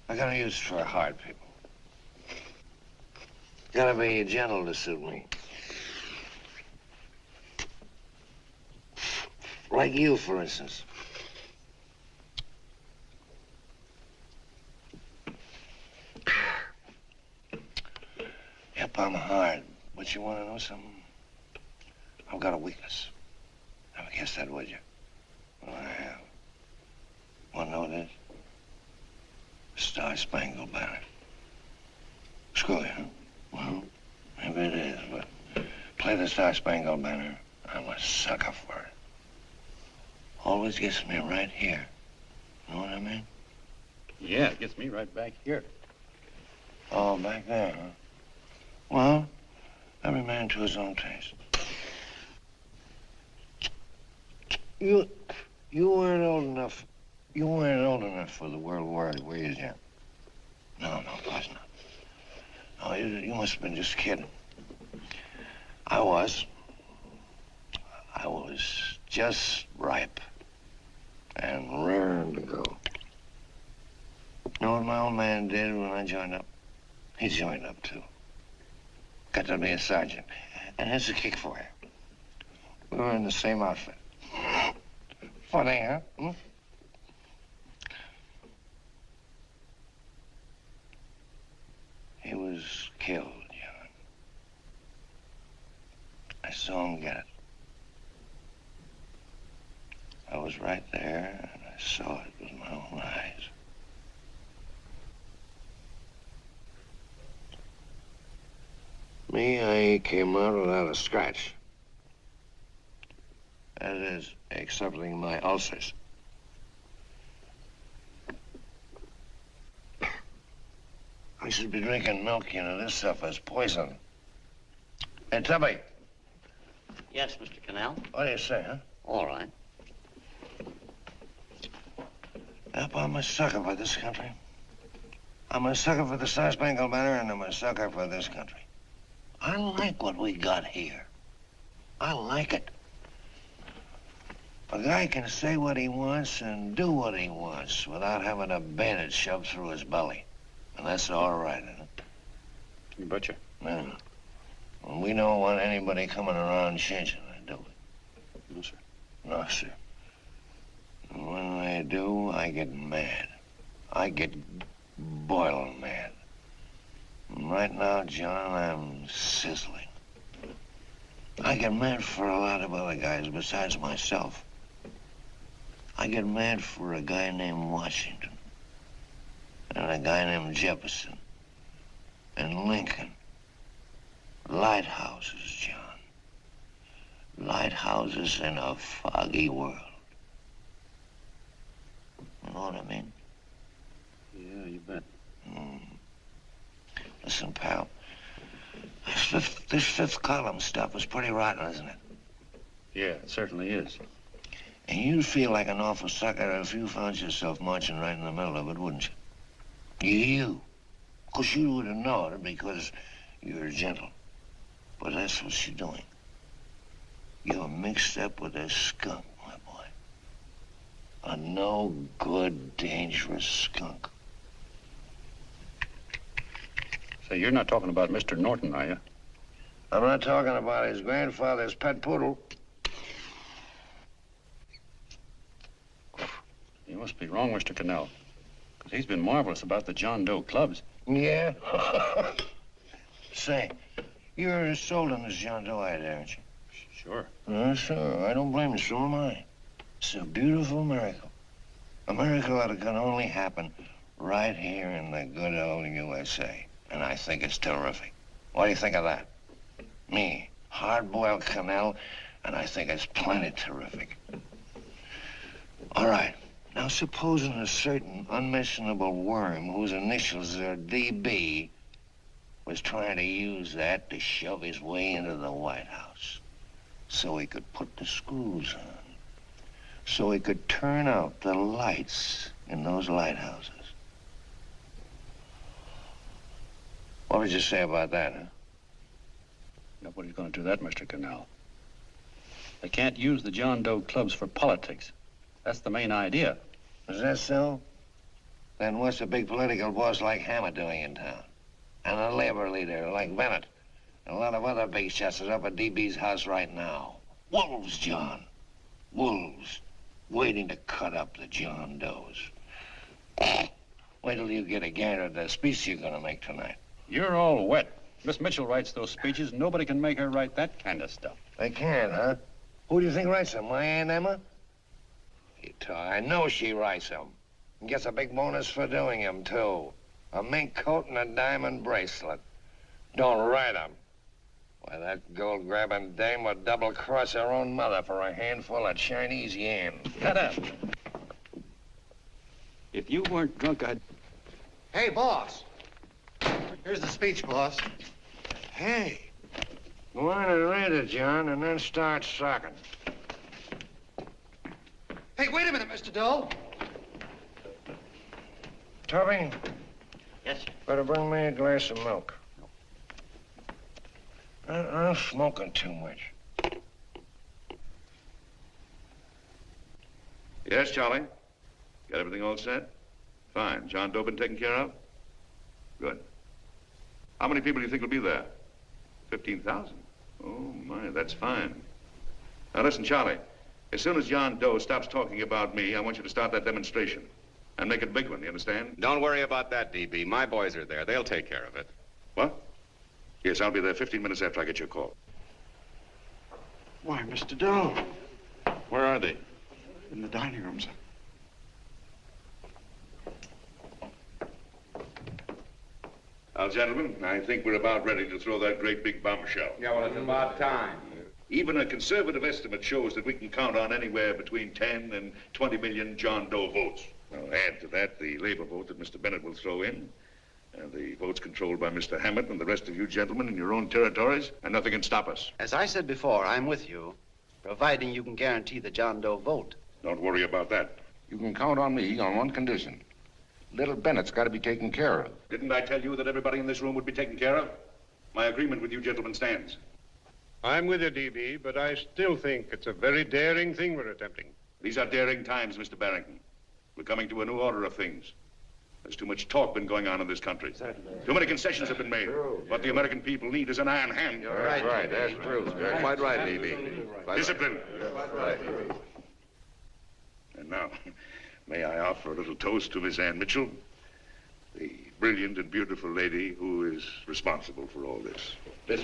I got no use for hard people. Gotta be gentle to suit me. Like you, for instance. Yep, I'm hard. But you want to know something? I've got a weakness. Never guess that, would you? Well, I have. Want to know what it is? Star-Spangled Banner. Screw you, huh? Well, maybe it is, but play the Star-Spangled Banner. I'm a sucker for it. Always gets me right here. Know what I mean? Yeah, it gets me right back here. Oh, back there, huh? Well, every man to his own taste. You weren't old enough. You weren't old enough for the World War, were you, Jim? No, of course not. No, you must have been just kidding. I was just ripe and raring to go. You know what my old man did when I joined up? He joined up, too. Got to be a sergeant. And here's a kick for you. We were in the same outfit. Funny, huh? Hmm? He was killed, John. I saw him get it. I was right there, and I saw it with my own eyes. Me, I came out without a scratch. That is, excepting my ulcers. I should be drinking milk, you know. This stuff is poison. Hey, Tubby. Yes, Mr. Connell. What do you say, huh? All right. Yep, I'm a sucker for this country. I'm a sucker for the Star-Spangled Banner, and I'm a sucker for this country. I like what we got here. I like it. A guy can say what he wants and do what he wants without having a bayonet shoved through his belly. And that's all right, isn't it? You betcha. Yeah. Well, we don't want anybody coming around changing it, do we? No, sir. No, sir. And when they do, I get mad. I get boiling mad. And right now, John, I'm sizzling. I get mad for a lot of other guys besides myself. I get mad for a guy named Washington, and a guy named Jefferson, and Lincoln. Lighthouses, John. Lighthouses in a foggy world. You know what I mean? Yeah, you bet. Listen, pal. This fifth column stuff is pretty rotten, isn't it? Yeah, it certainly is. And you'd feel like an awful sucker if you found yourself marching right in the middle of it, wouldn't you? You. Of course, you wouldn't know it because you're gentle. But that's what you're doing. You're mixed up with a skunk, my boy. A no-good, dangerous skunk. Say, you're not talking about Mr. Norton, are you? I'm not talking about his grandfather's pet poodle. You must be wrong, Mr. Cannell. Because he's been marvelous about the John Doe clubs. Yeah? Say, you're sold on this John Doe idea, aren't you? Sure. Sure. I don't blame you. So am I. It's a beautiful miracle. A miracle that can only happen right here in the good old USA. And I think it's terrific. What do you think of that? Me, hard-boiled Cannell, and I think it's plenty terrific. All right. Now, supposing a certain unmentionable worm whose initials are DB was trying to use that to shove his way into the White House so he could put the screws on, so he could turn out the lights in those lighthouses. What would you say about that, huh? Nobody's going to do that, Mr. Cannell. They can't use the John Doe clubs for politics. That's the main idea. Is that so? Then what's a big political boss like Hammer doing in town? And a labor leader like Bennett? And a lot of other big shots are up at DB's house right now. Wolves, John. Wolves. Waiting to cut up the John Does. Wait till you get a gander at the speech you're going to make tonight. You're all wet. Miss Mitchell writes those speeches. Nobody can make her write that kind of stuff. They can't, huh? Who do you think writes them? My Aunt Emma? I know she writes them. And gets a big bonus for doing them, too. A mink coat and a diamond bracelet. Don't write them. Why, that gold-grabbing dame would double-cross her own mother for a handful of Chinese yams. Shut up. If you weren't drunk, I'd... Hey, boss. Here's the speech, boss. Hey. Go on and read it, John, and then start sucking. Hey, wait a minute, Mr. Doe. Tubby? Yes, sir. Better bring me a glass of milk. I'm smoking too much. Yes, Charlie? Got everything all set? Fine. John Doe been taken care of? Good. How many people do you think will be there? 15,000? Oh, my, that's fine. Now, listen, Charlie. As soon as John Doe stops talking about me, I want you to start that demonstration. And make it a big one, you understand? Don't worry about that, DB. My boys are there. They'll take care of it. What? Yes, I'll be there 15 minutes after I get your call. Why, Mr. Doe. Where are they? In the dining room, sir. Now, gentlemen, I think we're about ready to throw that great big bombshell. Yeah, well, it's about time. Even a conservative estimate shows that we can count on anywhere between 10 and 20 million John Doe votes. Now, add to that the labor vote that Mr. Bennett will throw in, and the votes controlled by Mr. Hammett and the rest of you gentlemen in your own territories, and nothing can stop us. As I said before, I'm with you, providing you can guarantee the John Doe vote. Don't worry about that. You can count on me on one condition. Little Bennett's got to be taken care of. Didn't I tell you that everybody in this room would be taken care of? My agreement with you gentlemen stands. I'm with you, DB, but I still think it's a very daring thing we're attempting. These are daring times, Mr. Barrington. We're coming to a new order of things. There's too much talk been going on in this country. Too many concessions have been made. What the American people need is an iron hand. You're right. That's true. You're quite right, E.B. Discipline. Right. And now, may I offer a little toast to Miss Ann Mitchell, the brilliant and beautiful lady who is responsible for all this. Miss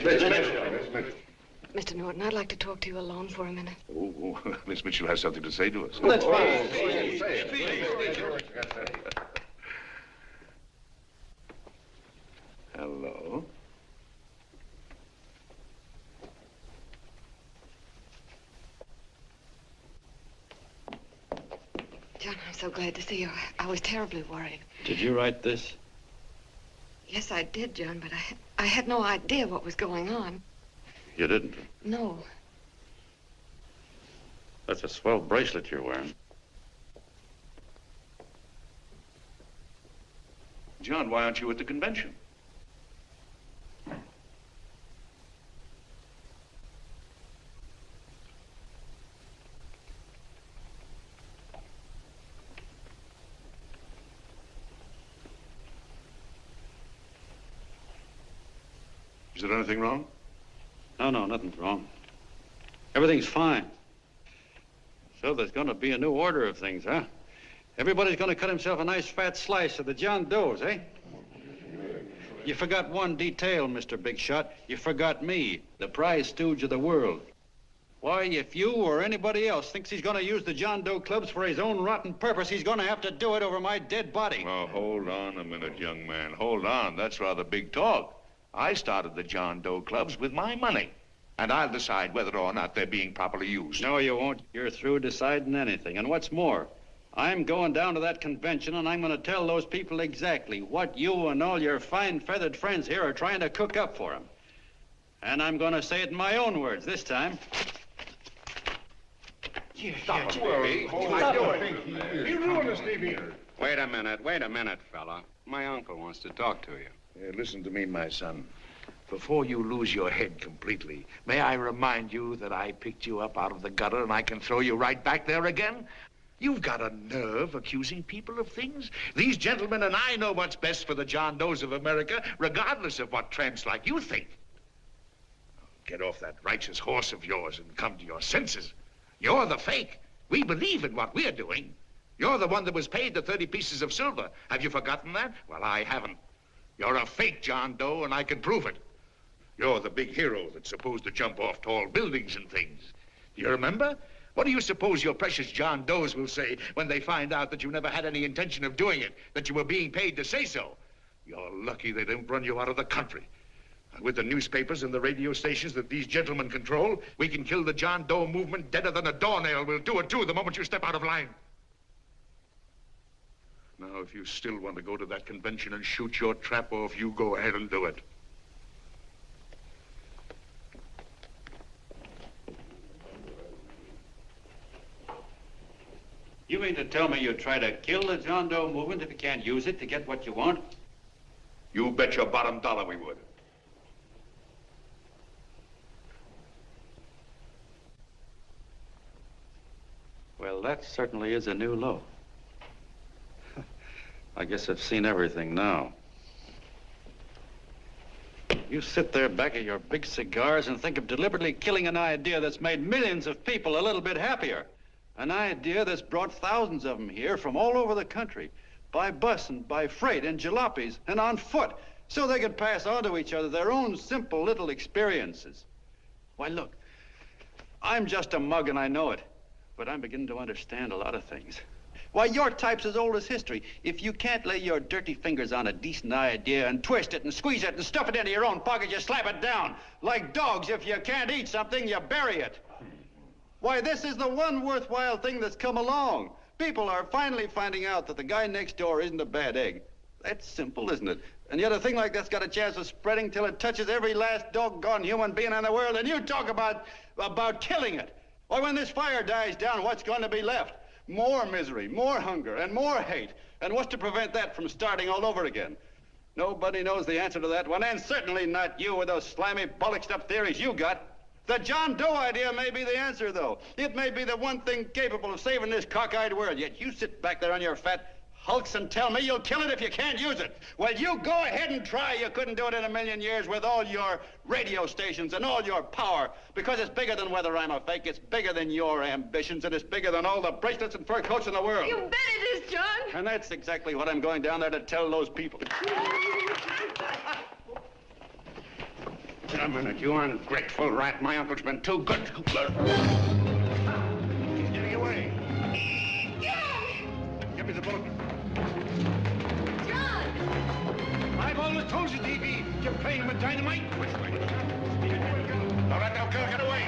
Mr. Norton, I'd like to talk to you alone for a minute. Oh, Miss Mitchell has something to say to us. That's fine. Hello. John, I'm so glad to see you. I was terribly worried. Did you write this? Yes, I did, John, but I had no idea what was going on. You didn't? No. That's a swell bracelet you're wearing. John, why aren't you at the convention? Is there anything wrong? No, nothing's wrong. Everything's fine. So there's going to be a new order of things, huh? Everybody's going to cut himself a nice fat slice of the John Does, eh? You forgot one detail, Mr. Big Shot. You forgot me, the prize stooge of the world. Why, if you or anybody else thinks he's going to use the John Doe clubs for his own rotten purpose, he's going to have to do it over my dead body. Oh, hold on a minute, young man. Hold on. That's rather big talk. I started the John Doe clubs with my money. And I'll decide whether or not they're being properly used. No, you won't. You're through deciding anything. And what's more, I'm going down to that convention and I'm going to tell those people exactly what you and all your fine feathered friends here are trying to cook up for them. And I'm going to say it in my own words this time. Stop it, baby. You ruined us, Stevie. Wait a minute, fella. My uncle wants to talk to you. Listen to me, my son. Before you lose your head completely, may I remind you that I picked you up out of the gutter and I can throw you right back there again? You've got a nerve accusing people of things. These gentlemen and I know what's best for the John Does of America, regardless of what tramps like you think. Get off that righteous horse of yours and come to your senses. You're the fake. We believe in what we're doing. You're the one that was paid the 30 pieces of silver. Have you forgotten that? Well, I haven't. You're a fake John Doe, and I can prove it. You're the big hero that's supposed to jump off tall buildings and things. Do you remember? What do you suppose your precious John Does will say when they find out that you never had any intention of doing it, that you were being paid to say so? You're lucky they didn't run you out of the country. With the newspapers and the radio stations that these gentlemen control, we can kill the John Doe movement deader than a doornail. We'll do it, too, the moment you step out of line. Now, if you still want to go to that convention and shoot your trap off, you go ahead and do it. You mean to tell me you'd try to kill the John Doe movement if you can't use it to get what you want? You bet your bottom dollar we would. Well, that certainly is a new low. I guess I've seen everything now. You sit there back of your big cigars and think of deliberately killing an idea that's made millions of people a little bit happier. An idea that's brought thousands of them here from all over the country, by bus and by freight and jalopies and on foot, so they could pass on to each other their own simple little experiences. Why, look, I'm just a mug and I know it, but I'm beginning to understand a lot of things. Why, your type's as old as history. If you can't lay your dirty fingers on a decent idea and twist it and squeeze it and stuff it into your own pocket, you slap it down. Like dogs, if you can't eat something, you bury it. Why, this is the one worthwhile thing that's come along. People are finally finding out that the guy next door isn't a bad egg. That's simple, isn't it? And yet a thing like that's got a chance of spreading till it touches every last doggone human being in the world, and you talk about killing it. Why, when this fire dies down, what's going to be left? More misery, more hunger, and more hate. And what's to prevent that from starting all over again? Nobody knows the answer to that one, and certainly not you with those slimy, bollixed-up theories you got. The John Doe idea may be the answer, though. It may be the one thing capable of saving this cockeyed world. Yet you sit back there on your fat hulks and tell me you'll kill it if you can't use it. Well, you go ahead and try. You couldn't do it in a million years with all your radio stations and all your power. Because it's bigger than whether I'm a fake. It's bigger than your ambitions, and it's bigger than all the bracelets and fur coats in the world. You bet it is, John. And that's exactly what I'm going down there to tell those people. A minute, you ungrateful rat. My uncle's been too good. Getting away. Give me the bullet. John! I've always told you, D.B., you're playing with dynamite. Which way? All right, now, girl, get away.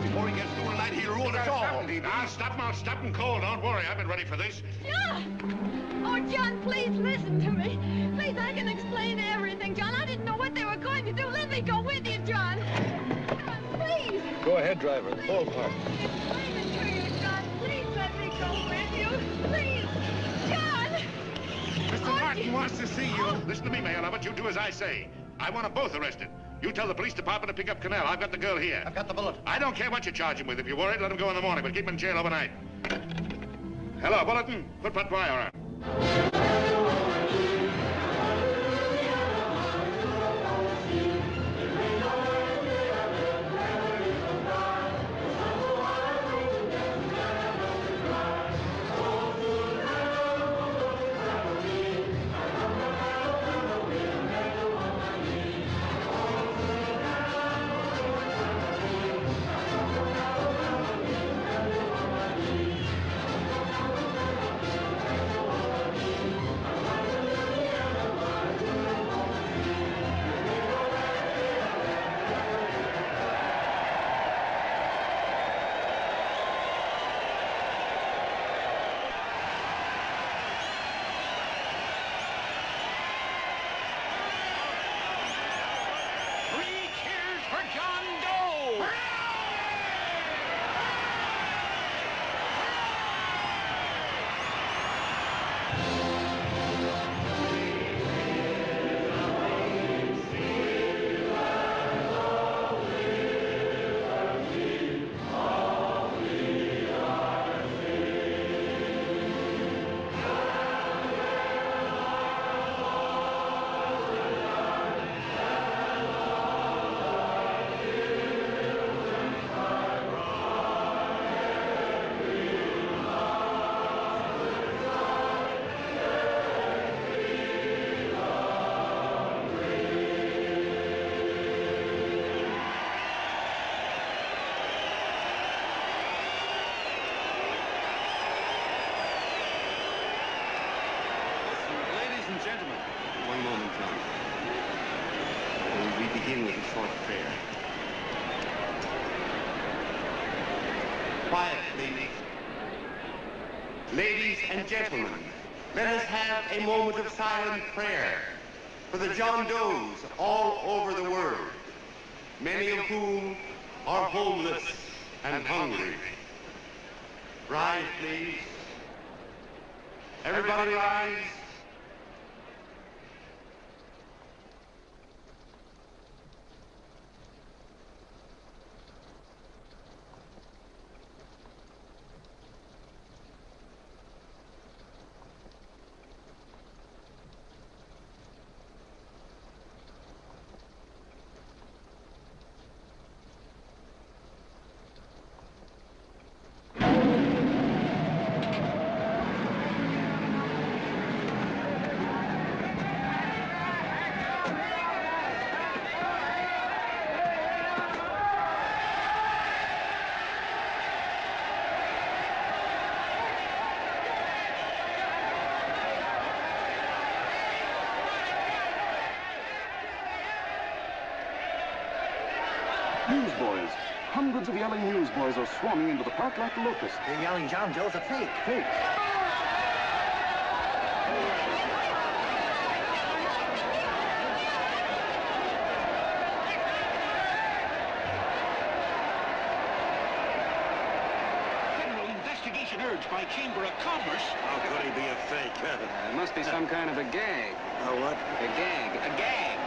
Before he gets through tonight, he'll rule us all. Now, stop him cold. Don't worry, I've been ready for this. John! Oh, John, please listen to me. Please, I can explain everything, John. I didn't know what they were going to do. Let me go with you, John. John, please. Go ahead, driver. The whole part. Explain it to you, John. Please let me go with you. Please. John! Mr. Martin wants to see you. Listen to me, Mayor Lovett. You do as I say. I want them both arrested. You tell the police department to pick up Cannell. I've got the girl here. I've got the bullet. I don't care what you charge him with. If you're worried, let him go in the morning, but keep him in jail overnight. Hello, Bulletin. Put that wire on. Gentlemen, one moment, John. We begin with a short prayer. Quiet, please. Ladies and gentlemen, let us have a moment of silent prayer for the John Does all over the world, many of whom are homeless and hungry. Rise, please. Everybody rise. Newsboys. Hundreds of yelling newsboys are swarming into the park like locusts. They're yelling John Doe's a fake. Fake. Federal investigation urged by Chamber of Commerce. How could he be a fake? It must be some kind of a gag. A what? A gag. A gag.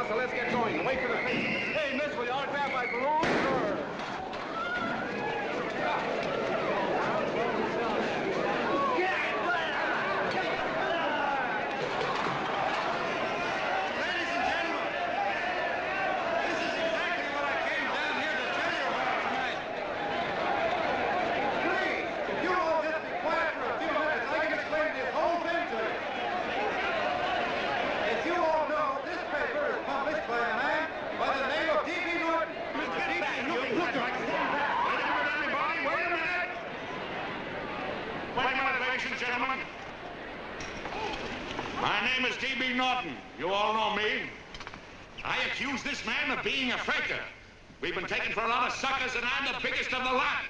now, so let's get going. Wait for the paper. Hey, miss, will you autograph my balloon? Sure. Gentlemen, my name is D.B. Norton. You all know me. I accuse this man of being a faker. We've been taken for a lot of suckers, and I'm the biggest of the lot.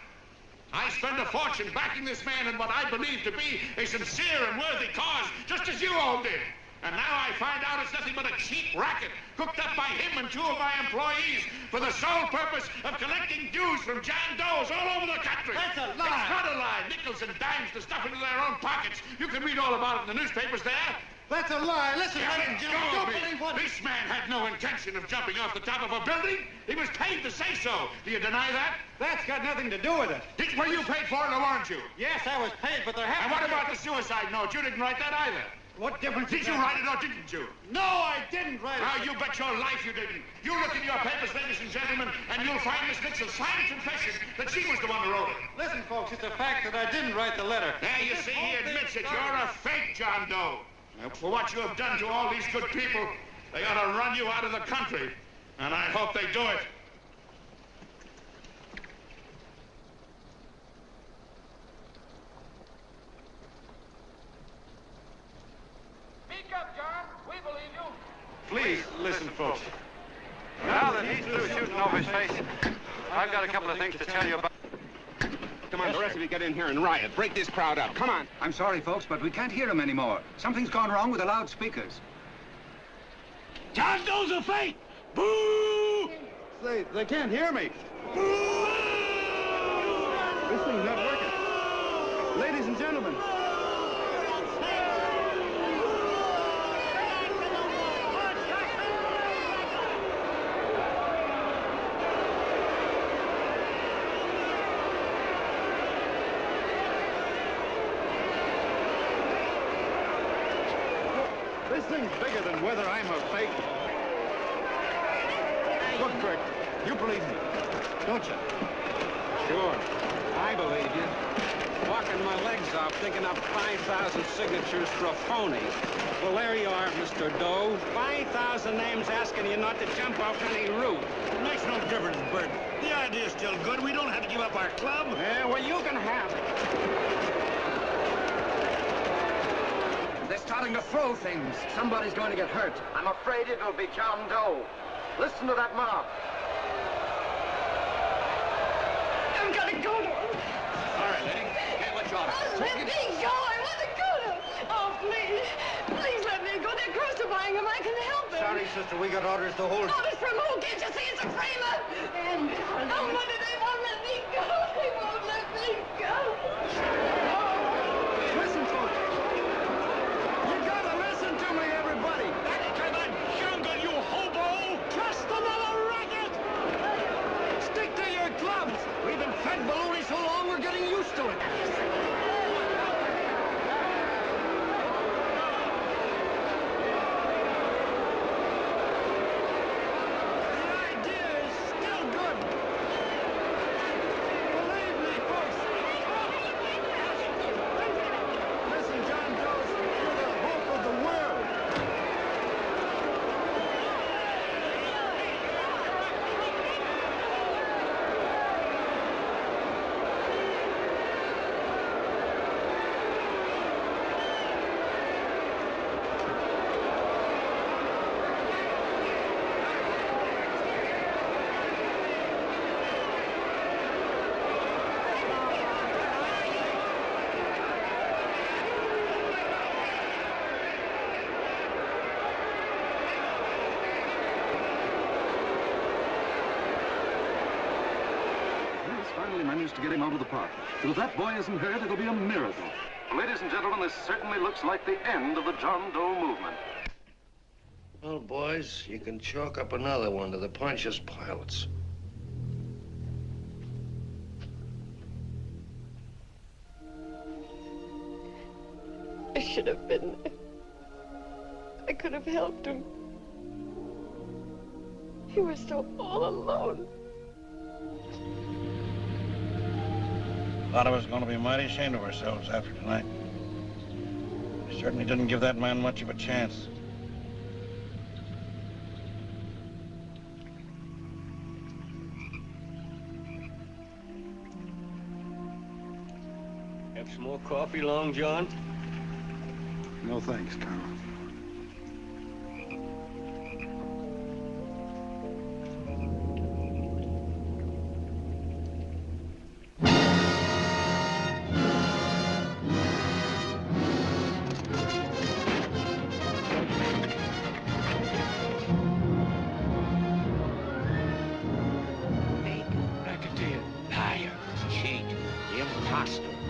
I spent a fortune backing this man in what I believe to be a sincere and worthy cause, just as you all did. And now I find out it's nothing but a cheap racket cooked up by him and 2 of my employees for the sole purpose of collecting dues from John Does all over the country. That's a lie. It's not a lie. Nickels and dimes to stuff into their own pockets. You can read all about it in the newspapers there. That's a lie. Listen, Let go of me. This man had no intention of jumping off the top of a building. He was paid to say so. Do you deny that? That's got nothing to do with it. Were you paid for it or weren't you? Yes, I was paid, but there And what about the suicide note? You didn't write that either. What difference Did you write it or didn't you? No, I didn't write it. Now, you bet your life you didn't. You look in your papers, ladies and gentlemen, and you'll find Miss Mitchell's signed confession that she was the one who wrote it. Listen, folks, it's a fact that I didn't write the letter. There, you see, he admits it. You're a fake, John Doe. Now, for what you have done to all these good people, they ought to run you out of the country. And I hope they do it. Speak up, John. We believe you. Please, listen, folks. Now that he's through shooting over his face, I've got a couple of things to tell you about. Come on, the rest of you get in here and riot. Break this crowd up. Come on. I'm sorry, folks, but we can't hear him anymore. Something's gone wrong with the loudspeakers. John Doe's a fake! Boo! They can't hear me. Boo! This thing's not working. Ladies and gentlemen. This thing's bigger than whether I'm a fake. Look, Kurt, you believe me, don't you? Sure, I believe you. Walking my legs off, digging up 5,000 signatures for a phony. Well, there you are, Mr. Doe. 5,000 names asking you not to jump off any roof. It makes no difference, Bert. The idea's still good. We don't have to give up our club. Yeah, well, you can have it. They're starting to throw things. Somebody's going to get hurt. I'm afraid it'll be John Doe. Listen to that mob. I've got to go to him. All right, lady. Can't let you out. Oh, let me go. I want to go to him. Oh, please. Please let me go. They're crucifying him. I can help him. Sorry, sister. We got orders to hold. Orders from who? Can't you see it's a framer? And oh, mother, they won't let me go. They won't let me go. Listen, folks. You gotta listen to me, everybody. Back to the jungle, you hobo. Just another racket. Stick to your clubs. We've been fed baloney so long, we're getting used to it. Finally managed to get him out of the park. But if that boy isn't hurt, it'll be a miracle. Ladies and gentlemen, this certainly looks like the end of the John Doe movement. Well, boys, you can chalk up another one to the Pontius Pilates. I should have been there. I could have helped him. He was so all alone. A lot of us are going to be mighty ashamed of ourselves after tonight. We certainly didn't give that man much of a chance. Have some more coffee, Long John? No thanks, Carl.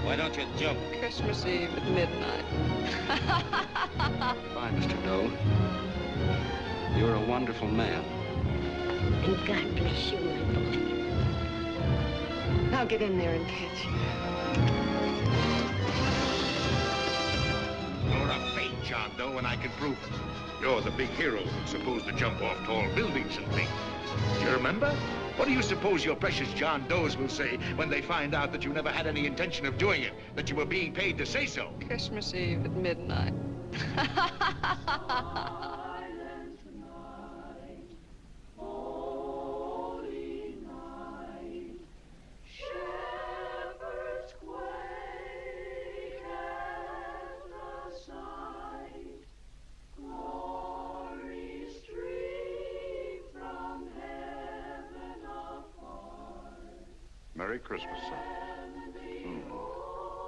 Why don't you jump? Christmas Eve at midnight. Bye, Mr. Doe. You're a wonderful man. And God bless you, my boy. Now get in there and catch. You're a fake John Doe, and I can prove it. You're the big hero who's supposed to jump off tall buildings and things. Do you remember? What do you suppose your precious John Does will say when they find out that you never had any intention of doing it, that you were being paid to say so? Christmas Eve at midnight. Merry Christmas, son.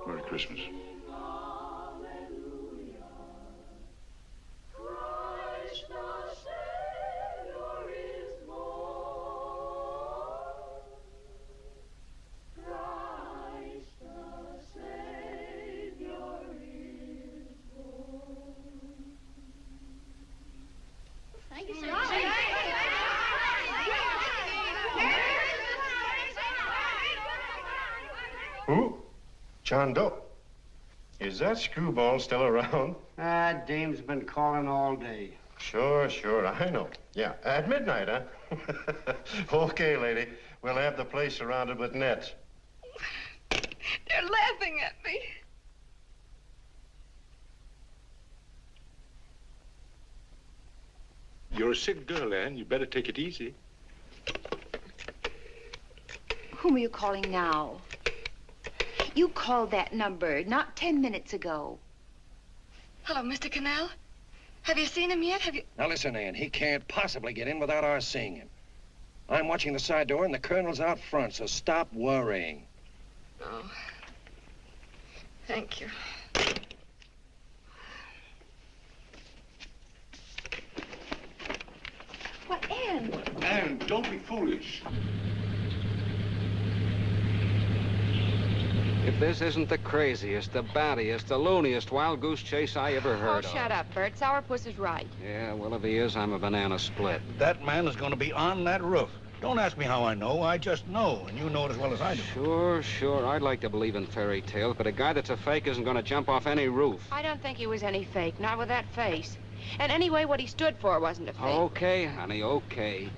Merry Christmas. Thank you, sir. Who? John Doe. Is that screwball still around? Dame's been calling all day. Sure, I know. Yeah, at midnight, huh? Okay, lady. We'll have the place surrounded with nets. They're laughing at me. You're a sick girl, Anne. You better take it easy. Whom are you calling now? You called that number not 10 minutes ago. Hello, Mr. Canal. Have you seen him yet? Have you... Now listen, Ann, he can't possibly get in without our seeing him. I'm watching the side door and the colonel's out front, so stop worrying. Oh. Thank you. What, Ann? Anne, don't be foolish. If this isn't the craziest, the battiest, the looniest wild goose chase I ever heard of. Shut up, Bert. Sourpuss is right. Yeah, well, if he is, I'm a banana split. That man is going to be on that roof. Don't ask me how I know. I just know, and you know it as well as I do. Sure. I'd like to believe in fairy tales, but a guy that's a fake isn't going to jump off any roof. I don't think he was any fake, not with that face. And anyway, what he stood for wasn't a fake. Okay, honey, okay.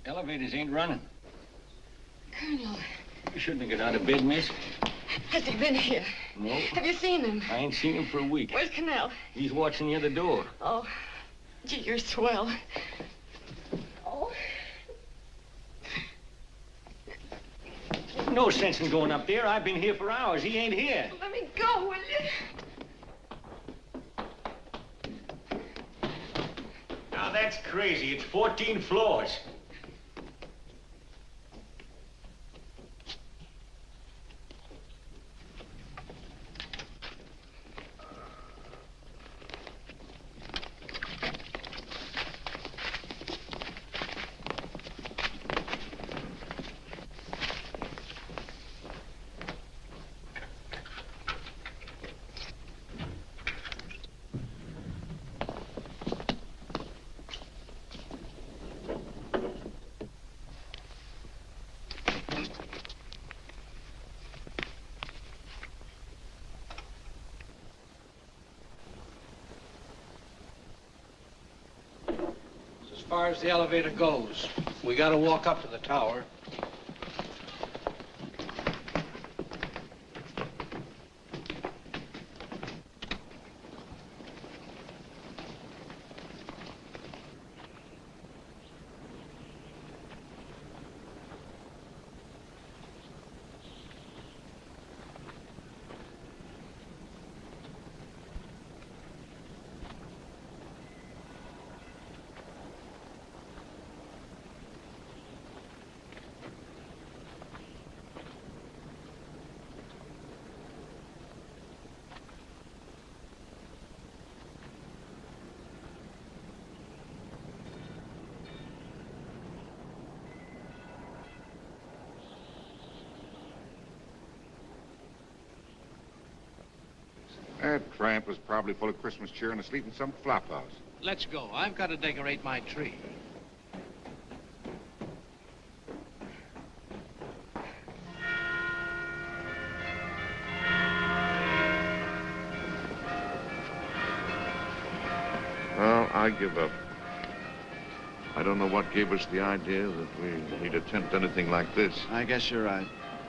Elevators ain't running. Colonel, You shouldn't have got out of bed, miss. has he been here? No. Have you seen him? I ain't seen him for a week. Where's Canal? He's watching the other door. Oh, gee, you're swell. Oh. No sense in going up there. I've been here for hours. He ain't here. Let me go, will you? Now, that's crazy. It's 14 floors. far as the elevator goes. We gotta walk up to the tower. That tramp was probably full of Christmas cheer and asleep in some flop house. Let's go. I've got to decorate my tree. Well, I give up. I don't know what gave us the idea that we'd attempt anything like this. I guess you're right.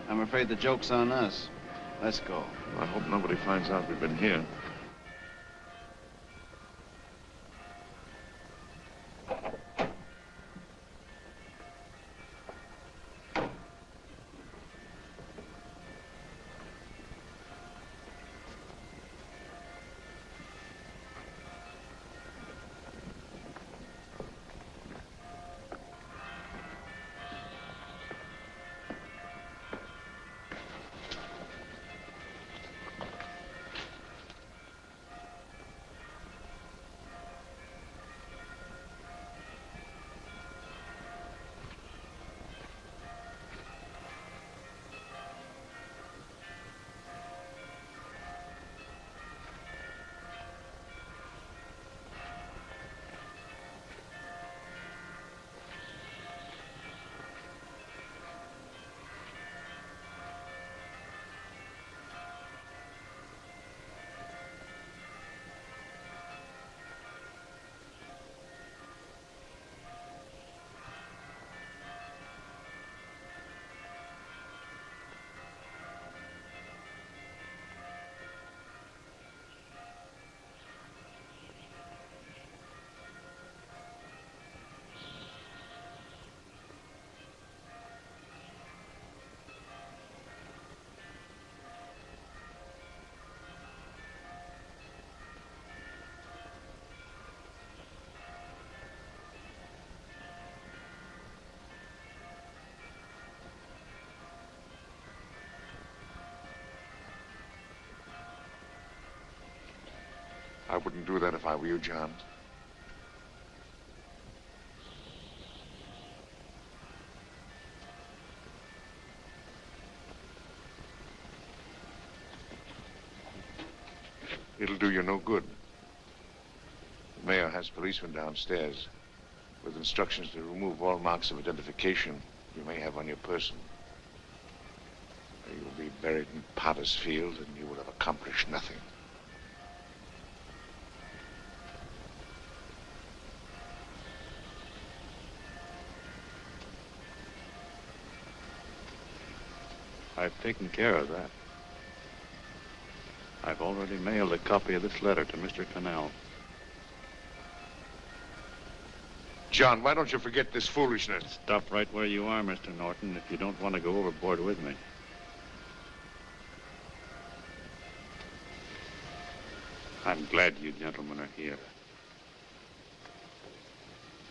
I'm afraid the joke's on us. Let's go. I hope nobody finds out we've been here. I wouldn't do that if I were you, John. It'll do you no good. The mayor has policemen downstairs with instructions to remove all marks of identification you may have on your person. You'll be buried in Potter's Field and you will have accomplished nothing. I've taken care of that. I've already mailed a copy of this letter to Mr. Cannell. John, why don't you forget this foolishness? Stop right where you are, Mr. Norton, if you don't want to go overboard with me. I'm glad you gentlemen are here.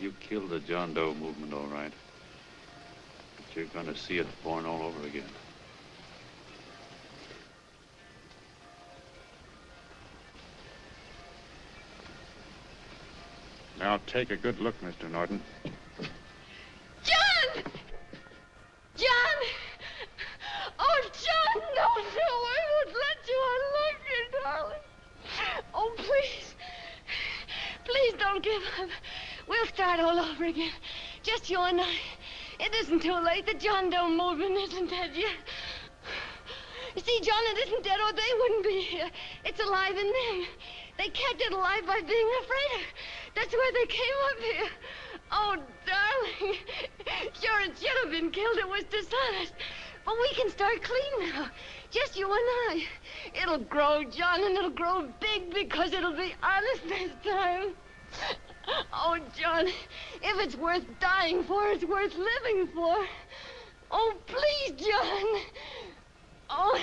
You killed the John Doe movement, all right. But you're going to see it born all over again. Now take a good look, Mr. Norton. John! John! Oh, John, no, I won't let you. I love you, darling. Oh, please. Please don't give up. We'll start all over again. Just you and I. It isn't too late. The John Doe movement isn't dead yet. You see, John, it isn't dead or they wouldn't be here. It's alive in them. They kept it alive by being afraid of. That's why they came up here. Oh, killed it was dishonest. But we can start clean now. Just you and I. It'll grow, John, and it'll grow big because it'll be honest this time. Oh, John, if it's worth dying for, it's worth living for. Oh, please, John. Oh.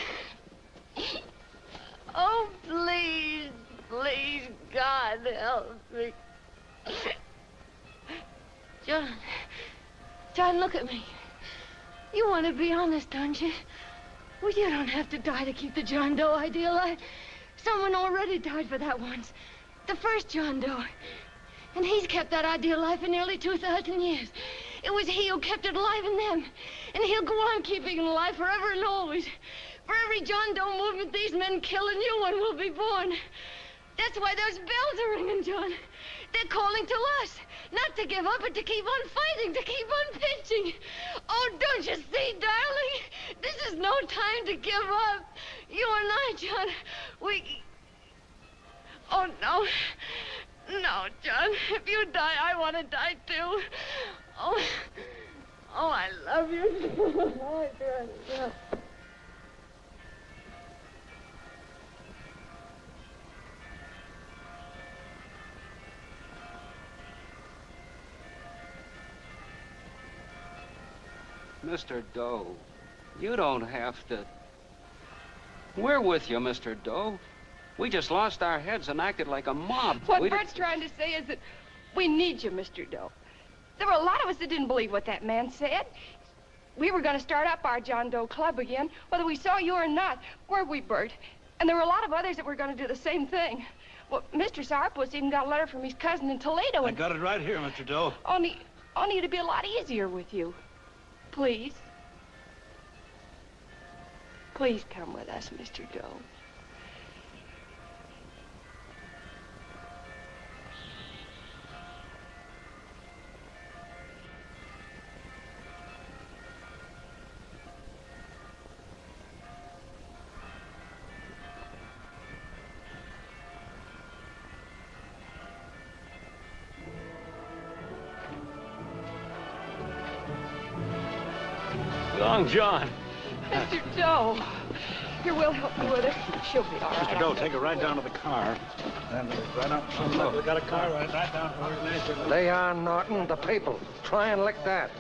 Oh, please, please, God, help me. John, look at me. You want to be honest, don't you? Well, you don't have to die to keep the John Doe idea alive. Someone already died for that once. The first John Doe. And he's kept that idea alive for nearly 2,000 years. It was he who kept it alive in them. And he'll go on keeping it alive forever and always. For every John Doe movement these men kill, a new one will be born. That's why those bells are ringing, John. They're calling to us. Not to give up, but to keep on fighting, to keep on pitching. Oh, don't you see, darling? This is no time to give up. You and I, John, we... Oh, no. No, John. If you die, I want to die, too. Oh, I love you. Oh, John. Mr. Doe, you don't have to... We're with you, Mr. Doe. We just lost our heads and acted like a mob. What Bert's trying to say is that we need you, Mr. Doe. There were a lot of us that didn't believe what that man said. We were going to start up our John Doe Club again, whether we saw you or not. Weren't we, Bert? And there were a lot of others that were going to do the same thing. Well, Mr. Sourpuss even got a letter from his cousin in Toledo. I got it right here, Mr. Doe. Only it'd be a lot easier with you. Please. Please come with us, Mr. Doe. Long John. Mr. Doe. Here, we'll help you with it. She'll be all right. Mr. Doe, take her right down to the car. And right up. Look, we got a car right down to where it is. Lay on, Norton. The people. Try and lick that.